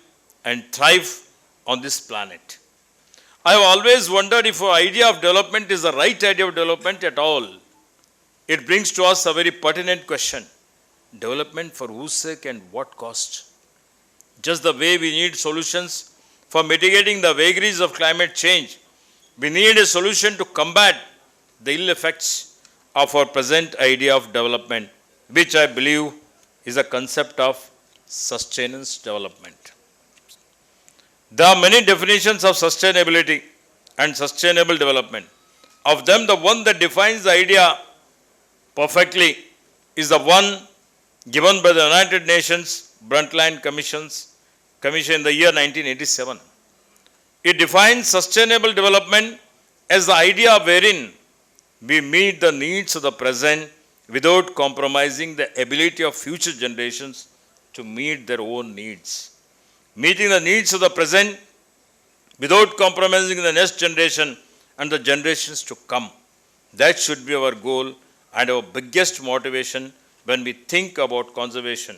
and thrive on this planet. I have always wondered if our idea of development is the right idea of development at all. It brings to us a very pertinent question. Development for whose sake and what cost? Just the way we need solutions for mitigating the vagaries of climate change, we need a solution to combat the ill effects of our present idea of development, which I believe is a concept of sustenance development. There are many definitions of sustainability and sustainable development. Of them, the one that defines the idea perfectly is the one given by the United Nations Brundtland Commission in the year 1987. It defines sustainable development as the idea wherein we meet the needs of the present without compromising the ability of future generations to meet their own needs. Meeting the needs of the present without compromising the next generation and the generations to come. That should be our goal and our biggest motivation when we think about conservation.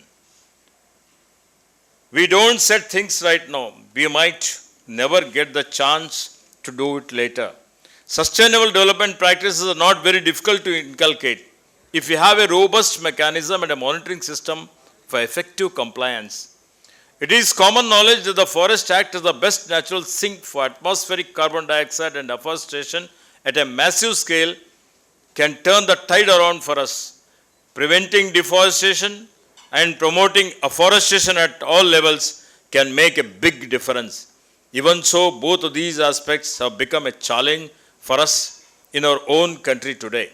We don't set things right now. We might never get the chance to do it later. Sustainable development practices are not very difficult to inculcate if you have a robust mechanism and a monitoring system for effective compliance. It is common knowledge that the Forest Act is the best natural sink for atmospheric carbon dioxide, and afforestation at a massive scale can turn the tide around for us. Preventing deforestation and promoting afforestation at all levels can make a big difference. Even so, both of these aspects have become a challenge for us in our own country today.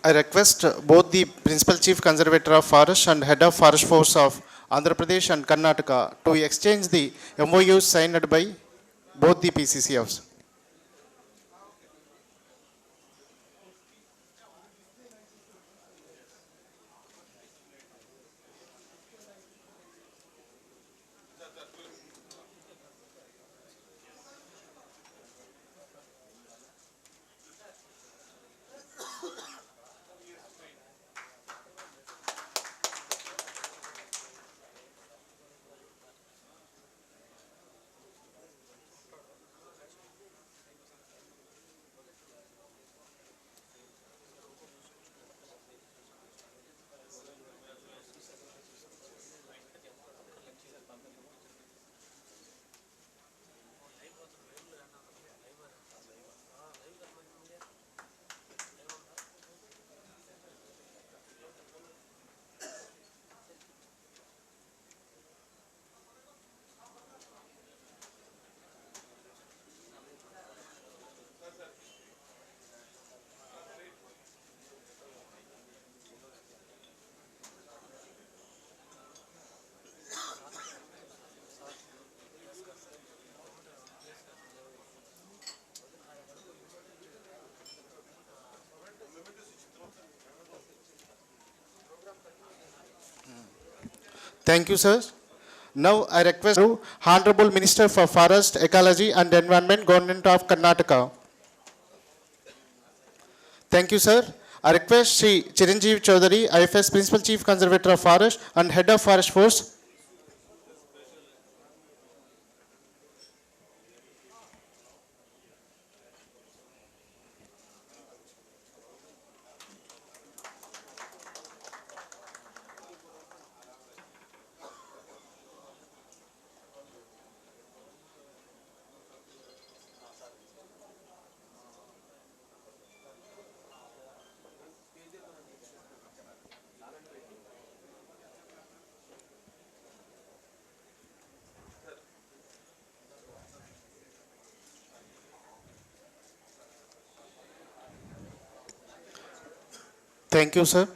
I request both the Principal Chief Conservator of Forest and Head of Forest Force of Andhra Pradesh and Karnataka to exchange the MOUs signed by both the PCCFs. Thank you, sir. Now I request Hon'ble Minister for Forest, Ecology and Environment, Government of Karnataka. Thank you, sir. I request Sri Chiranjeev Chaudhary, IFS Principal Chief Conservator of Forest and Head of Forest Force. Thank you, sir.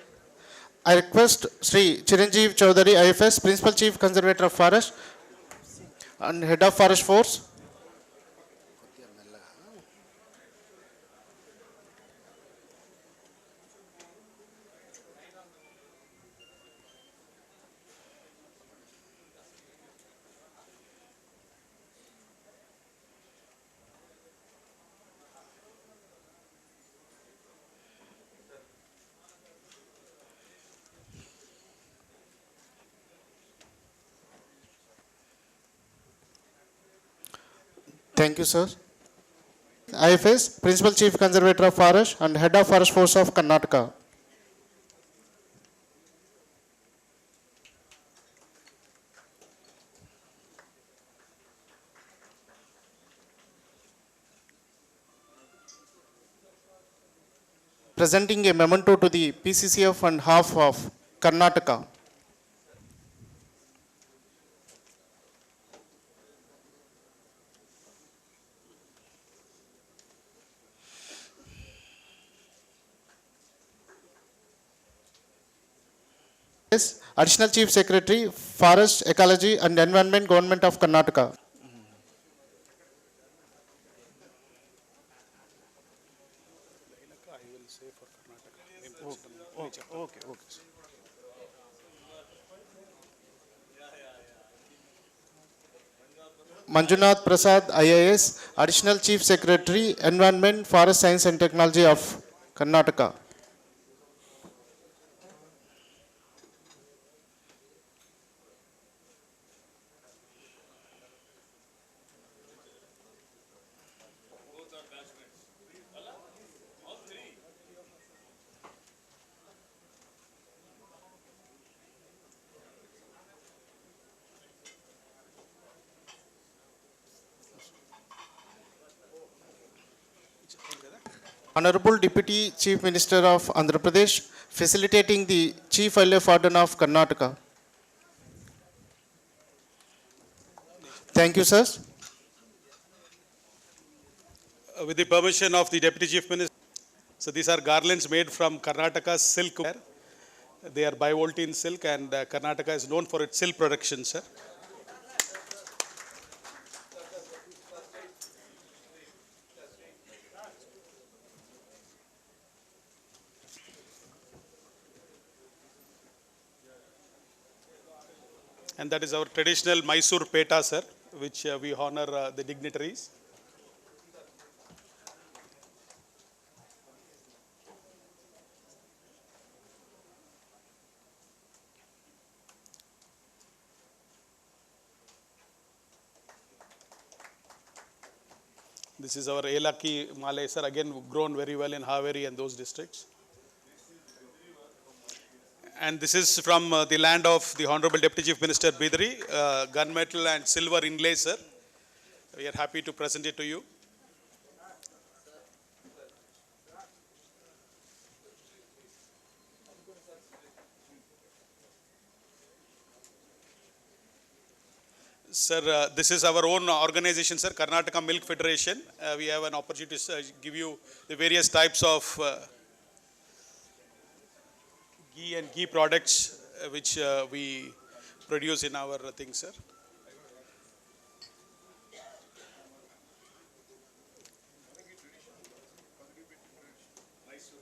I request Sri Chiranjeev Chaudhary, IFS Principal Chief Conservator of Forest and Head of Forest Force. Thank you, sir. IFS Principal Chief Conservator of Forest and Head of Forest Force of Karnataka. Presenting a memento to the PCCF and half of Karnataka. Yes, Additional Chief Secretary, Forest, Ecology and Environment, Government of Karnataka. Manjunath Prasad, IAS, Additional Chief Secretary, Environment, Forest Science and Technology of Karnataka. Honorable Deputy Chief Minister of Andhra Pradesh, facilitating the Chief Wildlife Warden of Karnataka. Thank you, sir. With the permission of the Deputy Chief Minister, so these are garlands made from Karnataka silk. They are bivoltine silk, and Karnataka is known for its silk production, sir. And that is our traditional Mysore Peta, sir, which we honor the dignitaries. This is our Elaki Malay, sir, again grown very well in Haveri and those districts. And this is from the land of the Honorable Deputy Chief Minister Bidri, gunmetal and silver inlay, sir. We are happy to present it to you. Sir, this is our own organization, sir, Karnataka Milk Federation. We have an opportunity to give you the various types of ghee and ghee products which we produce in our things, sir.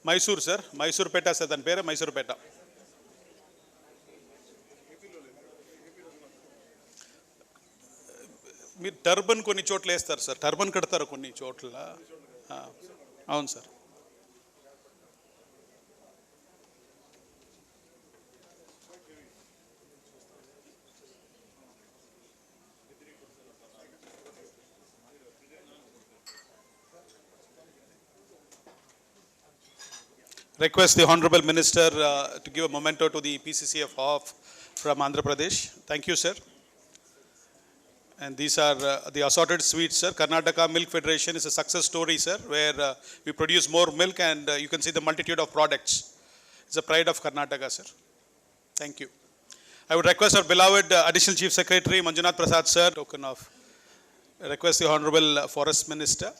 Mysore, sir. Mysore Peta, sir. Then pere Mysore Peta. మీరు turban కొన్ని చోట్ల వేస్తారు sir, turban కడతారు కొన్ని చోట్ల. అవును sir. request the Honorable Minister to give a memento to the PCCF of from Andhra Pradesh. Thank you, sir. And these are the assorted sweets, sir. Karnataka Milk Federation is a success story, sir, where we produce more milk and you can see the multitude of products. It's a pride of Karnataka, sir. Thank you. I would request our beloved Additional Chief Secretary Manjunath Prasad, sir, token of request the Honorable Forest Minister.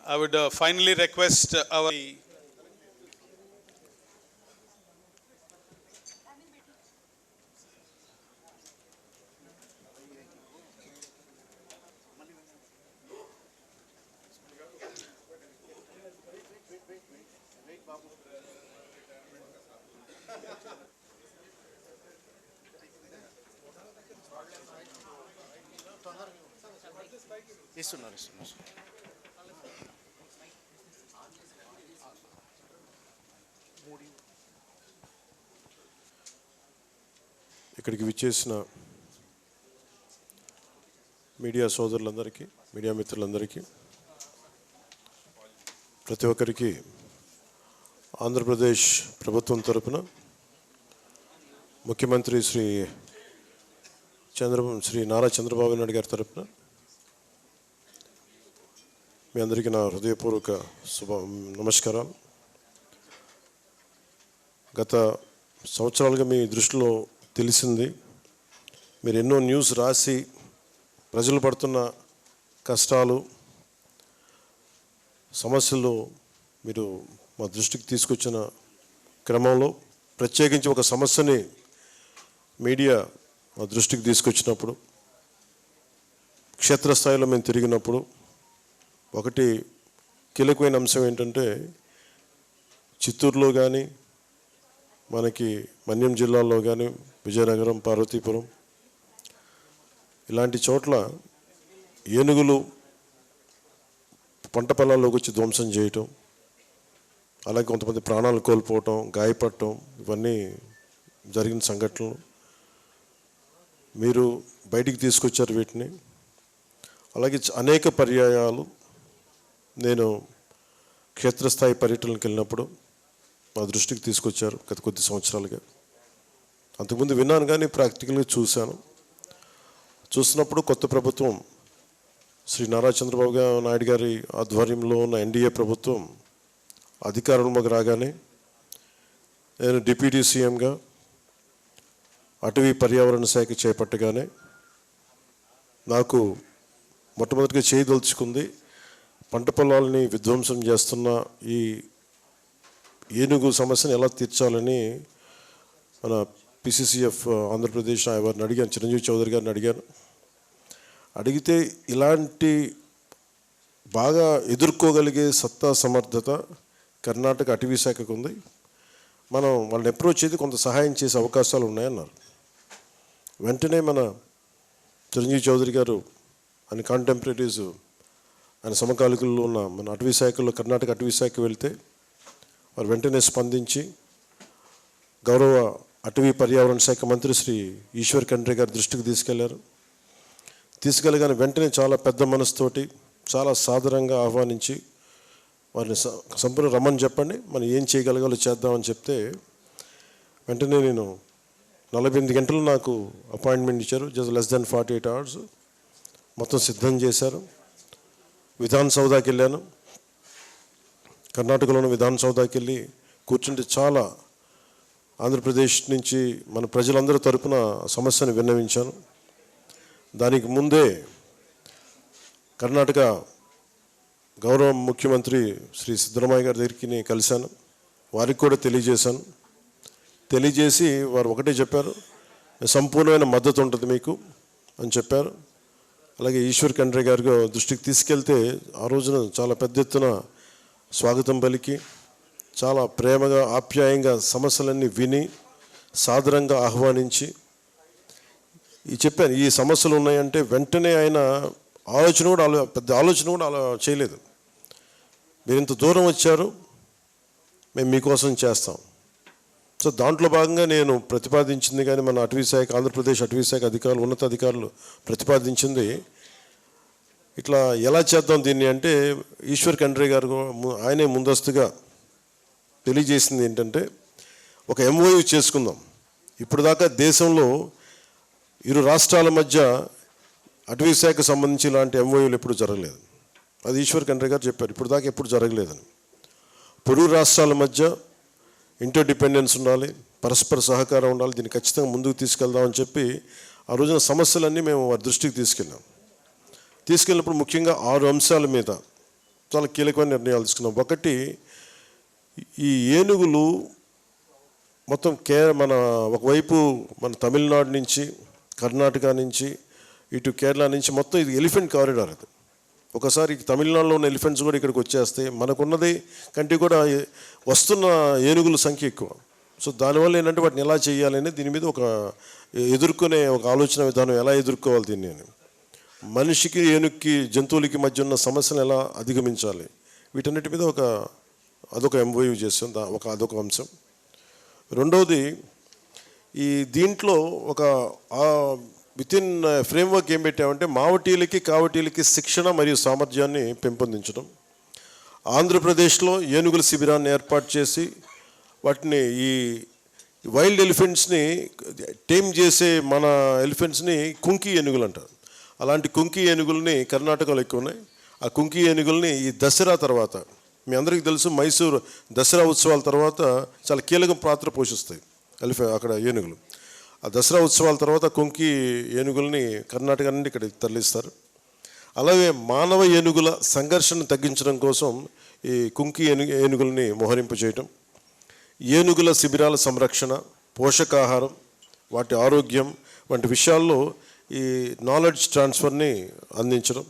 I would finally request our ఇస్తున్నారు. ఇక్కడికి విచ్చేసిన media సోదరులందరికీ, media మిత్రులందరికీ, ప్రతి ఒక్కరికి ఆంధ్రప్రదేశ్ ప్రభుత్వం తరపున ముఖ్యమంత్రి శ్రీ నారా చంద్రబాబు నాయుడు గారి తరపున మీ అందరికీ నా హృదయపూర్వక నమస్కారాలు. గత సంవత్సరాలుగా మీ దృష్టిలో తెలిసింది, మీరు ఎన్నో న్యూస్ రాసి ప్రజలు పడుతున్న కష్టాలు, సమస్యలు మీరు మా దృష్టికి తీసుకొచ్చిన క్రమంలో ప్రత్యేకించి ఒక సమస్యని మీడియా మా దృష్టికి తీసుకొచ్చినప్పుడు, క్షేత్రస్థాయిలో మేము తిరిగినప్పుడు ఒకటి కీలకమైన అంశం ఏంటంటే, చిత్తూరులో కానీ మనకి మన్యం జిల్లాలో కానీ విజయనగరం, పార్వతీపురం ఇలాంటి చోట్ల ఏనుగులు పంట పొలాల్లోకి వచ్చి ధ్వంసం చేయటం, అలాగే కొంతమంది ప్రాణాలు కోల్పోవటం, గాయపడటం, ఇవన్నీ జరిగిన సంఘటనలు. మీరు బయటికి తీసుకొచ్చారు వీటిని. అలాగే అనేక పర్యాయాలు నేను క్షేత్రస్థాయి పర్యటనలకు వెళ్ళినప్పుడు మా దృష్టికి తీసుకొచ్చారు గత కొద్ది సంవత్సరాలుగా. అంతకుముందు విన్నాను కానీ ప్రాక్టికల్గా చూసినప్పుడు కొత్త ప్రభుత్వం శ్రీ నారా చంద్రబాబు నాయుడు గారి ఆధ్వర్యంలో ఉన్న ఎన్డీఏ ప్రభుత్వం అధికారంలోకి రాగానే నేను డిప్యూటీ సీఎంగా అటవీ పర్యావరణ శాఖ చేపట్టగానే నాకు మొట్టమొదటిగా చేయదలుచుకుంది పంట పొలాలని విధ్వంసం చేస్తున్న ఈ ఏనుగు సమస్యను ఎలా తీర్చాలని మన పిసిసిఎఫ్ ఆంధ్రప్రదేశ్ వారిని అడిగాను, చిరంజీవి చౌదరి గారిని అడిగితే ఇలాంటి బాగా ఎదుర్కోగలిగే సత్తా సమర్థత కర్ణాటక అటవీ శాఖకు ఉంది, మనం వాళ్ళని అప్రోచ్ చేసి కొంత సహాయం చేసే అవకాశాలు ఉన్నాయన్నారు. వెంటనే మన చిరంజీవి చౌదరి గారు ఆయన కాంటెంపరీస్, ఆయన సమకాలికుల్లో ఉన్న మన అటవీ శాఖలో కర్ణాటక అటవీ శాఖ వెళ్తే వారు వెంటనే స్పందించి గౌరవ అటవీ పర్యావరణ శాఖ మంత్రి శ్రీ ఈశ్వర్ ఖండ్రే గారి దృష్టికి తీసుకెళ్ళగానే వెంటనే చాలా పెద్ద మనసుతోటి చాలా సాదరంగా ఆహ్వానించి వారిని సంపూర్ణ రమ్మని చెప్పండి, మనం ఏం చేయగలగాలో చేద్దామని చెప్తే వెంటనే నేను 48 గంటలు నాకు అపాయింట్మెంట్ ఇచ్చారు. జస్ట్ లెస్ దెన్ 48 hours మొత్తం సిద్ధం చేశారు. విధాన్ సౌదాకి వెళ్ళాను. కర్ణాటకలోని విధాన్ సౌదాకి వెళ్ళి కూర్చుంటే చాలా ఆంధ్రప్రదేశ్ నుంచి మన ప్రజలందరి తరపున సమస్యను విన్నవించాను. దానికి ముందే కర్ణాటక గౌరవ ముఖ్యమంత్రి శ్రీ సిద్ధరామయ్య గారి దగ్గరికి నేను కలిశాను, వారికి కూడా తెలియజేసి వారు ఒకటే చెప్పారు, సంపూర్ణమైన మద్దతు ఉంటుంది మీకు అని చెప్పారు. అలాగే ఈశ్వర్ ఖండ్రే గారి దృష్టికి తీసుకెళ్తే ఆ రోజున చాలా పెద్ద ఎత్తున స్వాగతం పలికి చాలా ప్రేమగా ఆప్యాయంగా సమస్యలన్నీ విని సాదరంగా ఆహ్వానించి చెప్పాను, ఈ సమస్యలు ఉన్నాయంటే వెంటనే ఆయన పెద్ద ఆలోచన కూడా చేయలేదు. మీరు ఇంత దూరం వచ్చారు, మేము మీకోసం చేస్తాం. సో దాంట్లో భాగంగా నేను ప్రతిపాదించింది కానీ మన అటవీశాఖ, ఆంధ్రప్రదేశ్ అటవీశాఖ అధికారులు, ఉన్నతాధికారులు ప్రతిపాదించింది ఇట్లా ఎలా చేద్దాం దీన్ని అంటే, ఈశ్వర్ ఖండ్రే గారు ఆయనే ముందస్తుగా తెలియజేసింది ఏంటంటే, ఒక ఎంఓయూ చేసుకుందాం. ఇప్పుడు దాకా దేశంలో ఇరు రాష్ట్రాల మధ్య అటవీశాఖకు సంబంధించి ఇలాంటి ఎంఓయూలు ఎప్పుడు జరగలేదు. అది ఈశ్వర్ ఖండ్రే గారు చెప్పారు, ఇప్పుడు దాకా ఎప్పుడు జరగలేదని. పొరుగు రాష్ట్రాల మధ్య ఇంటర్ డిపెండెన్స్ ఉండాలి, పరస్పర సహకారం ఉండాలి, దీన్ని ఖచ్చితంగా ముందుకు తీసుకెళ్దామని చెప్పి ఆ రోజున సమస్యలన్నీ మేము వారి దృష్టికి తీసుకెళ్ళినప్పుడు ముఖ్యంగా 6 అంశాల మీద చాలా కీలకమైన నిర్ణయాలు తీసుకున్నాం. ఒకటి, ఈ ఏనుగులు మొత్తం మన ఒకవైపు మన తమిళనాడు నుంచి, కర్ణాటక నుంచి, ఇటు కేరళ నుంచి మొత్తం ఇది ఎలిఫెంట్ కారిడార్. అది ఒకసారి తమిళనాడులో ఉన్న ఎలిఫెంట్స్ కూడా ఇక్కడికి వచ్చేస్తాయి. మనకున్నది కంటే కూడా వస్తున్న ఏనుగుల సంఖ్య ఎక్కువ. సో దానివల్ల ఏంటంటే వాటిని ఎలా చేయాలని దీని మీద ఒక ఎదుర్కొనే ఒక ఆలోచన విధానం, ఎలా ఎదుర్కోవాలి దీన్ని అని, మనిషికి ఏనుగుకి జంతువులకి మధ్య ఉన్న సమస్యను ఎలా అధిగమించాలి, వీటన్నిటి మీద అదొక ఎంఓయూ చేస్తాం. అదొక అంశం. రెండవది, ఈ దీంట్లో ఒక వితిన్ ఫ్రేమ్వర్క్ ఏం పెట్టామంటే, మావటీలకి కావటీలకి శిక్షణ మరియు సామర్థ్యాన్ని పెంపొందించడం. ఆంధ్రప్రదేశ్లో ఏనుగుల శిబిరాన్ని ఏర్పాటు చేసి వాటిని, ఈ వైల్డ్ ఎలిఫెంట్స్ని టేమ్ చేసే మన ఎలిఫెంట్స్ని కుంకి ఏనుగులు అంటారు. అలాంటి కుంకి ఏనుగుల్ని కర్ణాటకలో ఎక్కువ ఉన్నాయి. ఆ కుంకి ఏనుగుల్ని ఈ దసరా తర్వాత, మీ అందరికీ తెలుసు మైసూరు దసరా ఉత్సవాల తర్వాత చాలా కీలక పాత్ర పోషిస్తాయి అక్కడ ఏనుగులు. ఆ దసరా ఉత్సవాల తర్వాత కుంకి ఏనుగుల్ని కర్ణాటక నుండి ఇక్కడికి తరలిస్తారు. అలాగే మానవ ఏనుగుల సంఘర్షణ తగ్గించడం కోసం ఈ కుంకి ఏనుగుల్ని మోహరింపు చేయటం, ఏనుగుల శిబిరాల సంరక్షణ, పోషకాహారం, వాటి ఆరోగ్యం వంటి విషయాల్లో ఈ నాలెడ్జ్ ట్రాన్స్ఫర్ని అందించడం,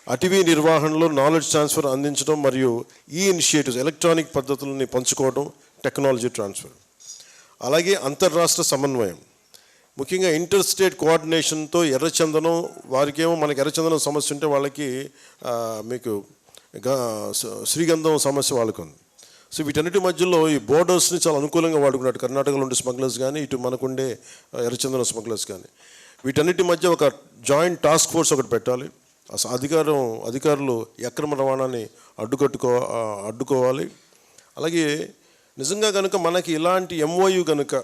అటవీ నిర్వహణలో నాలెడ్జ్ ట్రాన్స్ఫర్ అందించడం, మరియు ఈ ఇనిషియేటివ్స్ ఎలక్ట్రానిక్ పద్ధతులని పంచుకోవడం, టెక్నాలజీ ట్రాన్స్ఫర్. అలాగే అంతర్రాష్ట్ర సమన్వయం, ముఖ్యంగా ఇంటర్ స్టేట్ కోఆర్డినేషన్తో ఎర్రచందనం, వారికేమో మనకి ఎర్రచందనం సమస్య ఉంటే వాళ్ళకి మీకు శ్రీగంధం సమస్య వాళ్ళకు ఉంది. సో వీటన్నిటి మధ్యలో ఈ బోర్డర్స్ని చాలా అనుకూలంగా వాడుకున్నాడు కర్ణాటకలో ఉండే స్మగ్లర్స్ కానీ, ఇటు మనకుండే ఎర్రచందనం స్మగ్లర్స్ కానీ. వీటన్నిటి మధ్య ఒక జాయింట్ టాస్క్ ఫోర్స్ ఒకటి పెట్టాలి. అధికారులు అక్రమ రవాణాని అడ్డుకోవాలి. అలాగే నిజంగా కనుక మనకి ఇలాంటి ఎంఓయూ కనుక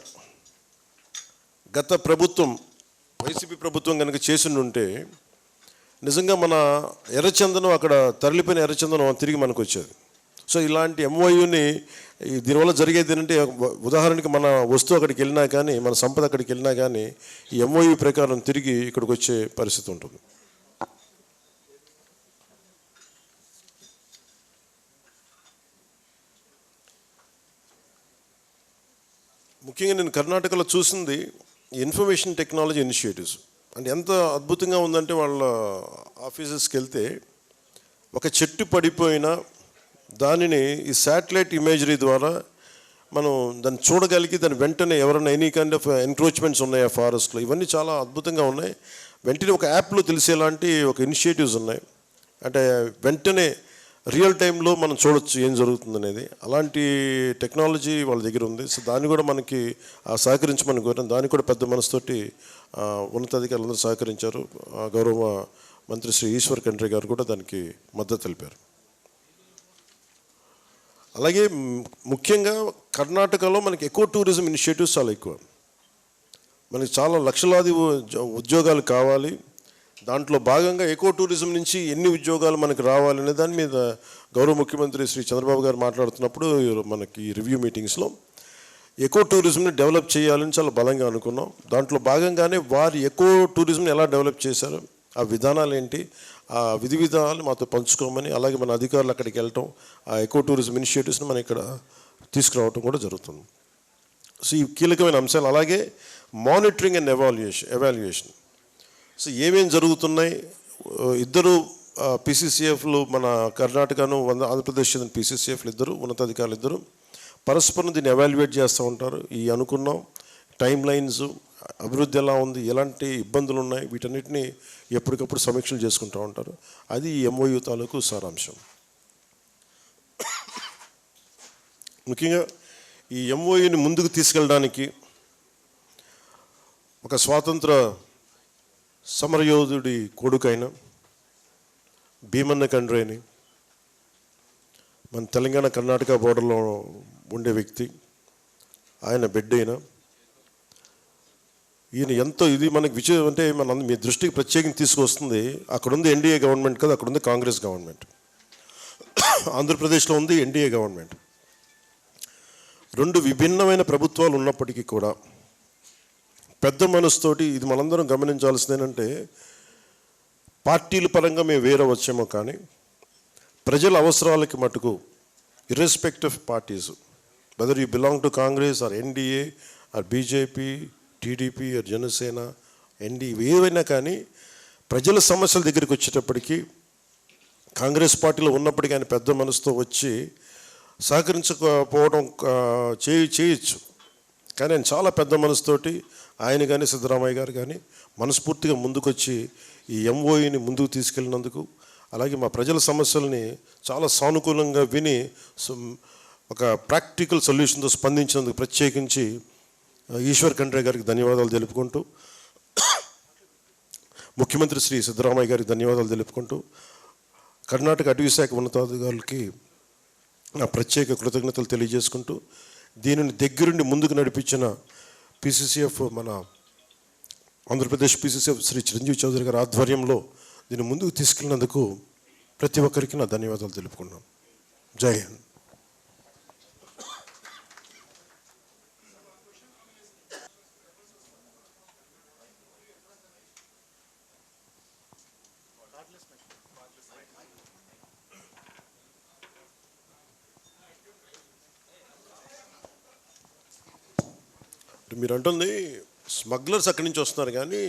గత ప్రభుత్వం, వైసీపీ ప్రభుత్వం కనుక చేసిండుంటే నిజంగా మన ఎర్రచందనం, అక్కడ తరలిపోయిన ఎర్రచందనం తిరిగి మనకు వచ్చేది. సో ఇలాంటి ఎంఓయూని, దీనివల్ల జరిగేది ఏంటంటే, ఉదాహరణకి మన వస్తువు అక్కడికి వెళ్ళినా కానీ, మన సంపద అక్కడికి వెళ్ళినా కానీ ఈ ఎంఓయూ ప్రకారం తిరిగి ఇక్కడికి వచ్చే పరిస్థితి ఉంటుంది. ముఖ్యంగా నేను కర్ణాటకలో చూసింది ఇన్ఫర్మేషన్ టెక్నాలజీ ఇనిషియేటివ్స్. అంటే ఎంత అద్భుతంగా ఉందంటే, వాళ్ళ ఆఫీసెస్కి వెళ్తే ఒక చెట్టు పడిపోయినా దానిని ఈ శాటిలైట్ ఇమేజరీ ద్వారా మనం దాన్ని చూడగలిగి, దాని వెంటనే ఎవరైనా ఎనీ కైండ్ ఆఫ్ ఎన్క్రోచ్మెంట్స్ ఉన్నాయా ఫారెస్ట్లో, ఇవన్నీ చాలా అద్భుతంగా ఉన్నాయి. వెంటనే ఒక యాప్లో తెలిసేలాంటి ఒక ఇనిషియేటివ్స్ ఉన్నాయి. అంటే వెంటనే రియల్ టైంలో మనం చూడొచ్చు ఏం జరుగుతుంది అనేది. అలాంటి టెక్నాలజీ వాళ్ళ దగ్గర ఉంది. సో దాన్ని కూడా మనకి సహకరించమని కోరాం. దానికి కూడా పెద్ద మనసుతోటి ఉన్నతాధికారులందరూ సహకరించారు. గౌరవ మంత్రి శ్రీ ఈశ్వర్ ఖండ్రే గారు కూడా దానికి మద్దతు తెలిపారు. అలాగే ముఖ్యంగా కర్ణాటకలో మనకి ఎక్కువ టూరిజం ఇనిషియేటివ్స్ చాలా ఎక్కువ. మనకి చాలా లక్షలాది ఉద్యోగాలు కావాలి. దాంట్లో భాగంగా ఎకో టూరిజం నుంచి ఎన్ని ఉద్యోగాలు మనకు రావాలనే దాని మీద గౌరవ ముఖ్యమంత్రి శ్రీ చంద్రబాబు గారు మాట్లాడుతున్నప్పుడు మనకి రివ్యూ మీటింగ్స్లో ఎకో టూరిజంని డెవలప్ చేయాలని చాలా బలంగా అనుకున్నాం. దాంట్లో భాగంగానే వారి ఎకో టూరిజంని ఎలా డెవలప్ చేశారు, ఆ విధానాలు ఏంటి, ఆ విధి విధానాలు మాతో పంచుకోమని, అలాగే మన అధికారులు అక్కడికి వెళ్ళటం, ఆ ఎకో టూరిజం ఇనిషియేటివ్స్ని మనం ఇక్కడ తీసుకురావటం కూడా జరుగుతుంది. సో ఈ కీలకమైన అంశాలు. అలాగే మానిటరింగ్ అండ్ ఎవాల్యుయేషన్. సో ఏమేమి జరుగుతున్నాయి, ఇద్దరు పీసీసీఎఫ్లు, మన కర్ణాటకను ఆంధ్రప్రదేశ్ చెందిన పీసీసీఎఫ్లు ఇద్దరు, ఉన్నతాధికారులు ఇద్దరు పరస్పరం దీన్ని ఎవాల్యుయేట్ చేస్తూ ఉంటారు. ఈ అనుకున్నాం టైం లైన్స్, అభివృద్ధి ఎలా ఉంది, ఎలాంటి ఇబ్బందులు ఉన్నాయి, వీటన్నిటిని ఎప్పటికప్పుడు సమీక్షలు చేసుకుంటూ ఉంటారు. అది ఈ ఎంఓయూ తాలూకు సారాంశం. ముఖ్యంగా ఈ ఎంఓయూని ముందుకు తీసుకెళ్ళడానికి ఒక స్వాతంత్ర సమరయోధుడి కొడుకైన భీమన్న కండ్రేని మన తెలంగాణ కర్ణాటక బోర్డర్లో ఉండే వ్యక్తి, ఆయన బిడ్డ ఈయన ఎంతో ఇది మనకి విజయం అంటే మీ దృష్టికి ప్రత్యేకంగా తీసుకొస్తుంది. అక్కడ ఉంది ఎన్డీఏ గవర్నమెంట్ కదా, అక్కడ ఉంది కాంగ్రెస్ గవర్నమెంట్, ఆంధ్రప్రదేశ్లో ఉంది ఎన్డీఏ గవర్నమెంట్. రెండు విభిన్నమైన ప్రభుత్వాలు ఉన్నప్పటికీ కూడా పెద్ద మనసుతోటి ఇది మనందరం గమనించాల్సింది ఏంటంటే, పార్టీల పరంగా మేము వేరే వచ్చామో కానీ ప్రజల అవసరాలకి మటుకు irrespective of parties, whether you belong to Congress or NDA or BJP, TDP or Janasena, ఏవైనా కానీ ప్రజల సమస్యల దగ్గరికి వచ్చేటప్పటికీ కాంగ్రెస్ పార్టీలో ఉన్నప్పటికీ ఆయన పెద్ద మనసుతో వచ్చి సహకరించకపోవడం చేయొచ్చు, కానీ ఆయన చాలా పెద్ద మనసుతోటి ఆయన కానీ సిద్ధరామయ్య గారు కానీ మనస్ఫూర్తిగా ముందుకొచ్చి ఈ ఎంఓఈని ముందుకు తీసుకెళ్ళినందుకు, అలాగే మా ప్రజల సమస్యల్ని చాలా సానుకూలంగా విని ఒక ప్రాక్టికల్ సొల్యూషన్తో స్పందించినందుకు ప్రత్యేకించి ఈశ్వర్ ఖండ్రే గారికి ధన్యవాదాలు తెలుపుకుంటూ, ముఖ్యమంత్రి శ్రీ సిద్ధరామయ్య గారికి ధన్యవాదాలు తెలుపుకుంటూ, కర్ణాటక అటవీ శాఖ ఉన్నతాధికారులకి నా ప్రత్యేక కృతజ్ఞతలు తెలియజేసుకుంటూ, దీనిని దగ్గరుండి ముందుకు నడిపించిన పీసీసీఎఫ్ మన ఆంధ్రప్రదేశ్ పీసీసీఎఫ్ శ్రీ చిరంజీవి చౌదరి గారి ఆధ్వర్యంలో దీన్ని ముందుకు తీసుకెళ్ళినందుకు ప్రతి ఒక్కరికి నా ధన్యవాదాలు తెలుపుకున్నాను. జై హింద్. మీరు అంటుంది స్మగ్లర్స్ అక్కడి నుంచి వస్తున్నారు కానీ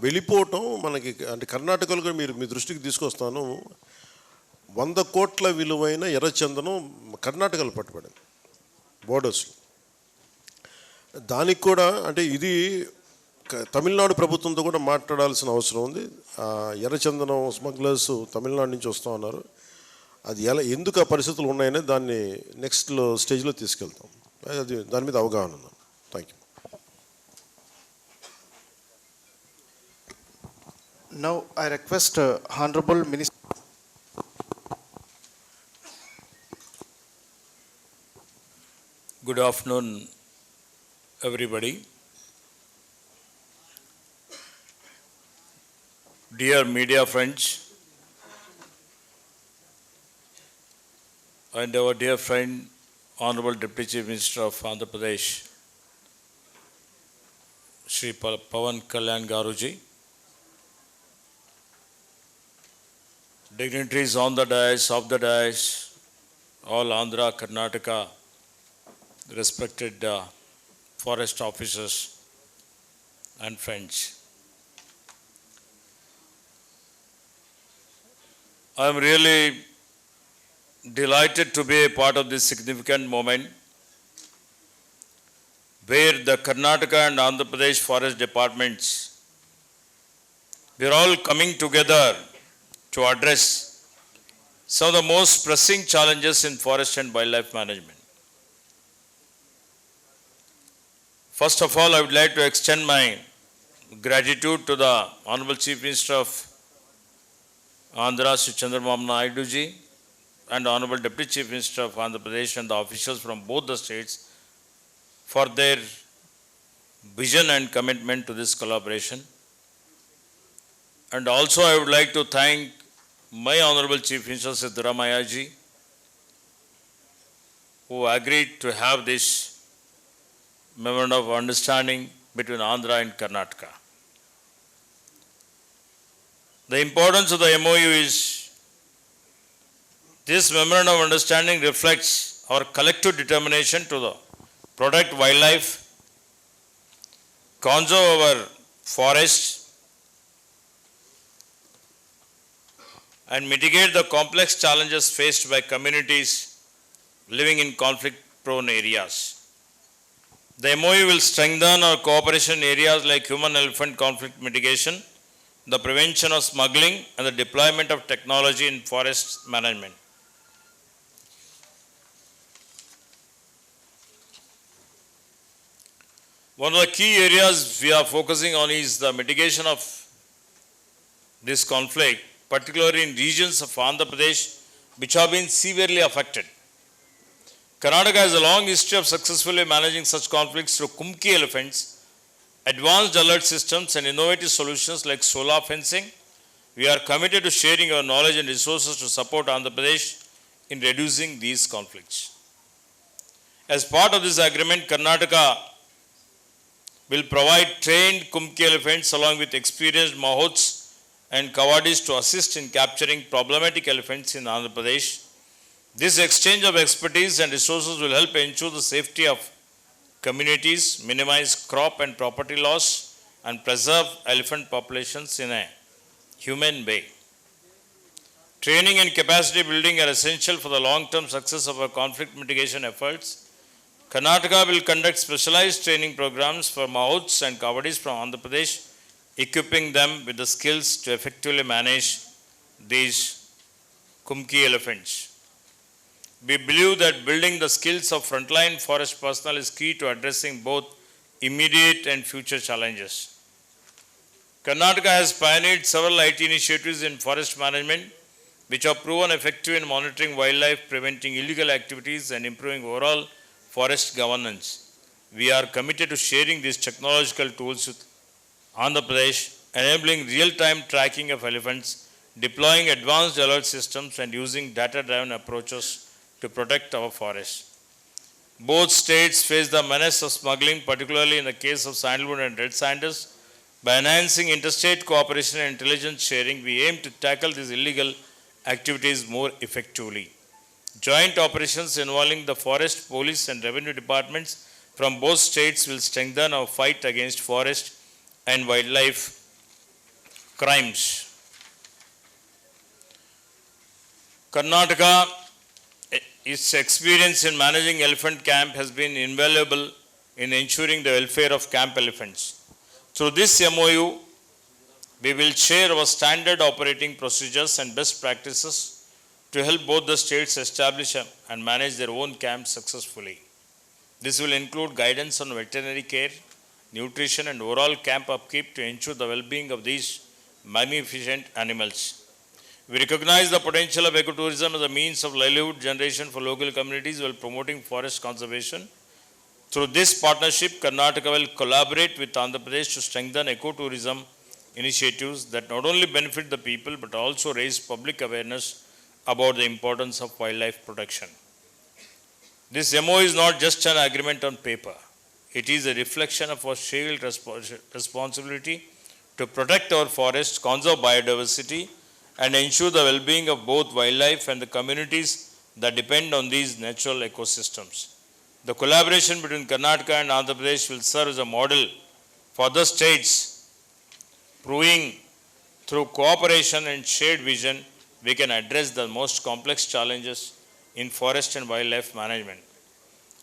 వెళ్ళిపోవటం మనకి అంటే కర్ణాటకలో కూడా మీ దృష్టికి తీసుకొస్తాను. 100 కోట్ల విలువైన ఎర్రచందనం కర్ణాటకలో పట్టుబడింది బోర్డర్స్లో. దానికి కూడా అంటే ఇది తమిళనాడు ప్రభుత్వంతో కూడా మాట్లాడాల్సిన అవసరం ఉంది. ఎర్రచందనం స్మగ్లర్స్ తమిళనాడు నుంచి వస్తూ ఉన్నారు. అది ఎందుకు ఆ పరిస్థితులు ఉన్నాయనే దాన్ని నెక్స్ట్ స్టేజ్లో తీసుకెళ్తాం. అది దాని మీద అవగాహన ఉంది. Thank you. Now I request Hon'ble Minister. Good afternoon, everybody. Dear media friends and our dear friend, Honorable Deputy Chief Minister of Andhra Pradesh, Shri Pawan Kalyan Garuji, dignitaries on the dais, off the dais, all Andhra, Karnataka, respected forest officers and friends. I am really delighted to be a part of this significant moment where the Karnataka and Andhra Pradesh forest departments, we are all coming together to address some of the most pressing challenges in forest and wildlife management. First of all, I would like to extend my gratitude to the Honorable Chief Minister of Andhra, Sri Chandrababu Naidu ji, and Honorable Deputy Chief Minister of Andhra Pradesh and the officials from both the states for their vision and commitment to this collaboration. And also I would like to thank my Honorable Chief Minister Siddharamaiah ji, who agreed to have this memorandum of understanding between Andhra and Karnataka. The importance of the MOU is this memorandum of understanding reflects our collective determination to protect wildlife, conserve our forests, and mitigate the complex challenges faced by communities living in conflict-prone areas. The MOU will strengthen our cooperation in areas like human-elephant conflict mitigation, the prevention of smuggling, and the deployment of technology in forest management. One of the key areas we are focusing on is the mitigation of this conflict, particularly in regions of Andhra Pradesh which have been severely affected. Karnataka has a long history of successfully managing such conflicts through Kumki elephants, advanced alert systems and innovative solutions like solar fencing. We are committed to sharing our knowledge and resources to support Andhra Pradesh in reducing these conflicts. As part of this agreement, Karnataka will provide trained Kumki elephants along with experienced Mahots and Kawadis to assist in capturing problematic elephants in Andhra Pradesh. This exchange of expertise and resources will help ensure the safety of communities, minimize crop and property loss, and preserve elephant populations in a humane way. Training and capacity building are essential for the long-term success of our conflict mitigation efforts. Karnataka will conduct specialized training programs for Mahots and Kawadis from Andhra Pradesh, equipping them with the skills to effectively manage these Kumki elephants. We believe that building the skills of frontline forest personnel is key to addressing both immediate and future challenges. Karnataka has pioneered several IT initiatives in forest management which have proven effective in monitoring wildlife, preventing illegal activities and improving overall forest governance. We are committed to sharing these technological tools with Andhra Pradesh, enabling real-time tracking of elephants, deploying advanced alert systems and using data-driven approaches to protect our forests. Both states face the menace of smuggling, particularly in the case of sandalwood and red sanders. By enhancing interstate cooperation and intelligence sharing, we aim to tackle these illegal activities more effectively. Joint operations involving the forest, police and revenue departments from both states will strengthen our fight against forest and wildlife crimes. Karnataka, its experience in managing elephant camp has been invaluable in ensuring the welfare of camp elephants. Through this MOU, we will share our standard operating procedures and best practices to help both the states establish and manage their own camps successfully. This will include guidance on veterinary care, nutrition and overall camp upkeep to ensure the well-being of these magnificent animals. We recognize the potential of ecotourism as a means of livelihood generation for local communities while promoting forest conservation. Through this partnership, Karnataka will collaborate with Andhra Pradesh to strengthen ecotourism initiatives that not only benefit the people but also raise public awareness about the importance of wildlife protection. This MOU is not just an agreement on paper. It is a reflection of our shared responsibility to protect our forests, conserve biodiversity, and ensure the well-being of both wildlife and the communities that depend on these natural ecosystems. The collaboration between Karnataka and Andhra Pradesh will serve as a model for other states, proving through cooperation and shared vision, we can address the most complex challenges in forest and wildlife management.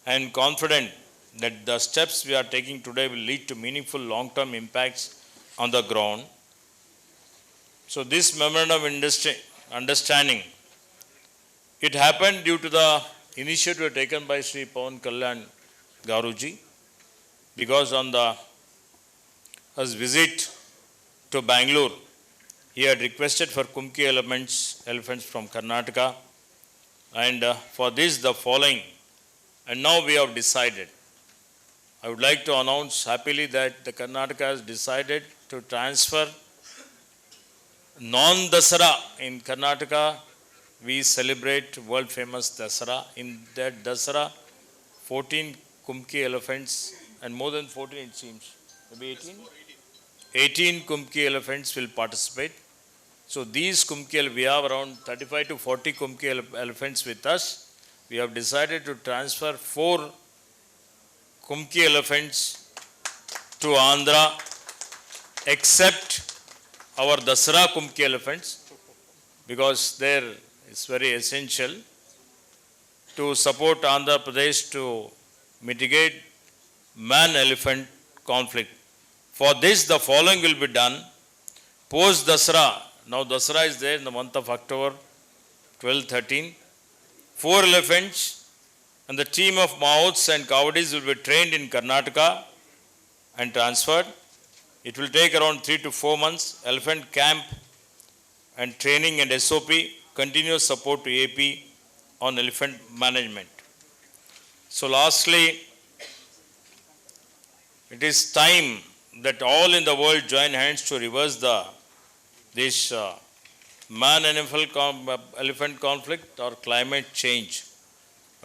I am confident that the steps we are taking today will lead to meaningful long-term impacts on the ground. So this memorandum of understanding, it happened due to the initiative taken by Sri Pawan Kalyan Garuji, because on his visit to Bangalore, he had requested for Kumki elephants from Karnataka, and for this the following, and now we have decided. I would like to announce happily that the Karnataka has decided to transfer non-Dasara. In Karnataka, we celebrate world famous Dasara. In that Dasara, 14 Kumki elephants and more than 14 it seems, maybe 18? 18 Kumki elephants will participate. So these Kumki, we have around 35 to 40 Kumki elephants with us. We have decided to transfer 4 Kumki elephants to Andhra, except our Dasara Kumki elephants, because there it's very essential to support Andhra Pradesh to mitigate man-elephant conflict. For this, the following will be done. Post Dasara, now Dasara is there in the month of October 12-13. 4 elephants and the team of Mahots and Kawadis will be trained in Karnataka and transferred. It will take around 3 to 4 months. Elephant camp and training and SOP, continuous support to AP on elephant management. So lastly, it is time that all in the world join hands to reverse this man-elephant conflict or climate change.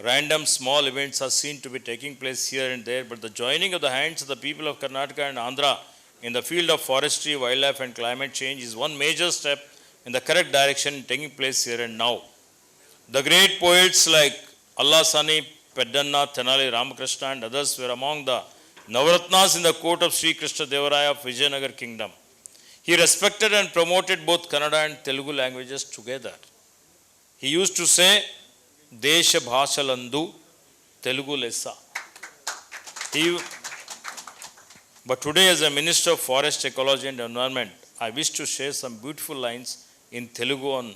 Random small events are seen to be taking place here and there, but the joining of the hands of the people of Karnataka and Andhra in the field of forestry, wildlife and climate change is one major step in the correct direction taking place here and now. The great poets like Allasani, Peddanna, Tenali Ramakrishna and others were among the Navaratnas in the court of Sri Krishna Devaraya of Vijayanagar kingdom. He respected and promoted both Kannada and Telugu languages together. He used to say, Desha Bhashalandu Telugu Lessa. But today as a Minister of Forest, Ecology and Environment, I wish to share some beautiful lines in Telugu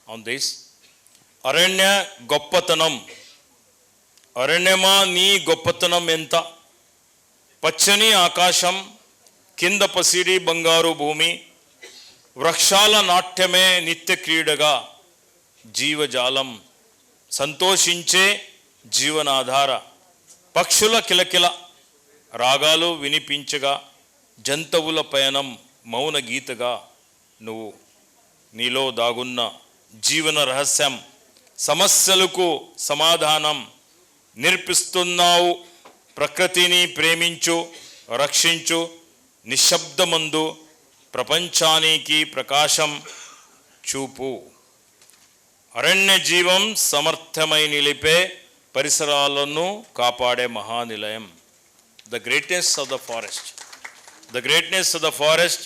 on this. Aranya Goppatanam. Aranyama ni Goppatanam enta. Pachani Akasham. Kinda Pasiri Bangaru Bhumi. Vrakshala Natyame Nitya Kridaga. Jiva Jalam. సంతోషించే జీవనాధార పక్షుల కిలకిల రాగాలు వినిపించగా జంతువుల పయనం మౌన గీతగా నువ్వు నీలో దాగున్న జీవన రహస్యం సమస్యలకు సమాధానం నిర్పిస్తున్నావు ప్రకృతిని ప్రేమించు రక్షించు నిశ్శబ్దమందు ప్రపంచానికి ప్రకాశం చూపు అరణ్య జీవం సమర్థమై నిలిపే పరిసరాలను కాపాడే మహానిలయం. The greatness of the forest. The greatness of the forest.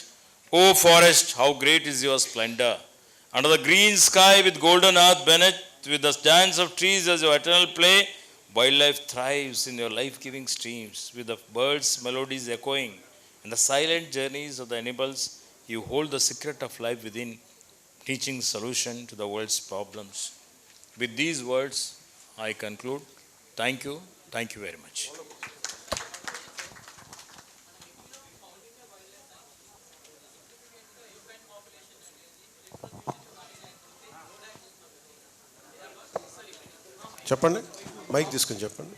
O forest, how great is your splendor. Under the green sky with golden earth beneath, with the dance of trees as your eternal play, wildlife thrives in your life-giving streams, with the birds' melodies echoing. In the silent journeys of the animals, you hold the secret of life within, teaching solution to the world's problems. With these words, I conclude. Thank you. Thank you very much. చెప్పండి, mic తీసుకొని చెప్పండి.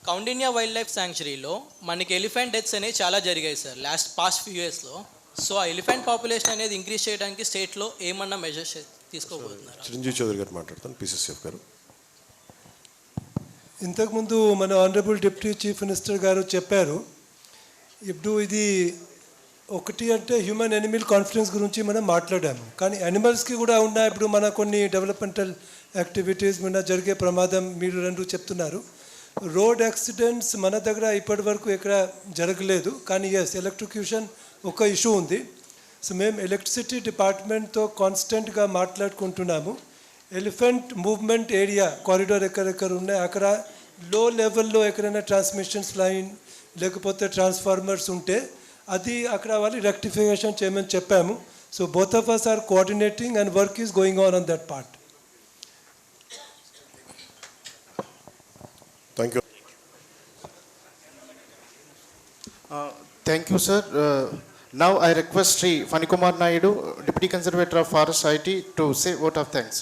Kaundinya wild life శాంక్చురీలో మనకి elephant deaths అనేవి చాలా జరిగాయి sir past few ఇయర్స్లో. So ఆ elephant population అనేది ఇంక్రీజ్ చేయడానికి స్టేట్లో ఏమన్నా మెజర్స్ తీసుకోబోతున్నారు? చిరంజీవి చౌదరి గారు మాట్లాడతాను, PCCF గారు. ఇంతకుముందు మన ఆనరబుల్ డిప్యూటీ చీఫ్ మినిస్టర్ గారు చెప్పారు, ఇప్పుడు ఇది ఒకటి అంటే హ్యూమన్ ఎనిమల్ కాన్ఫరెన్స్ గురించి మనం మాట్లాడాము, కానీ యానిమల్స్కి కూడా ఉన్న ఇప్పుడు మన కొన్ని డెవలప్మెంటల్ యాక్టివిటీస్ మన జరిగే ప్రమాదం మీరు రెండు చెప్తున్నారు. రోడ్ యాక్సిడెంట్స్ మన దగ్గర ఇప్పటి వరకు ఎక్కడ జరగలేదు, కానీ ఎస్ ఎలక్ట్రిక్యూషన్ ఒక ఇష్యూ ఉంది. సో మేము ఎలక్ట్రిసిటీ డిపార్ట్మెంట్తో కాన్స్టెంట్గా మాట్లాడుకుంటున్నాము. ఎలిఫెంట్ మూవ్మెంట్ ఏరియా కారిడార్ ఎక్కడెక్కడ ఉన్నాయి అక్కడ లో లెవెల్లో ఎక్కడైనా ట్రాన్స్మిషన్స్ లైన్ లేకపోతే ట్రాన్స్ఫార్మర్స్ ఉంటే అది అక్కడ వాళ్ళు రెక్టిఫికేషన్ చేయమని చెప్పాము. So both of us are coordinating and work is going on that part. Thank you. Thank you, sir. Now I request Sri Fanikumar Naidu, Deputy Conservator of Forest Society, to say vote of thanks.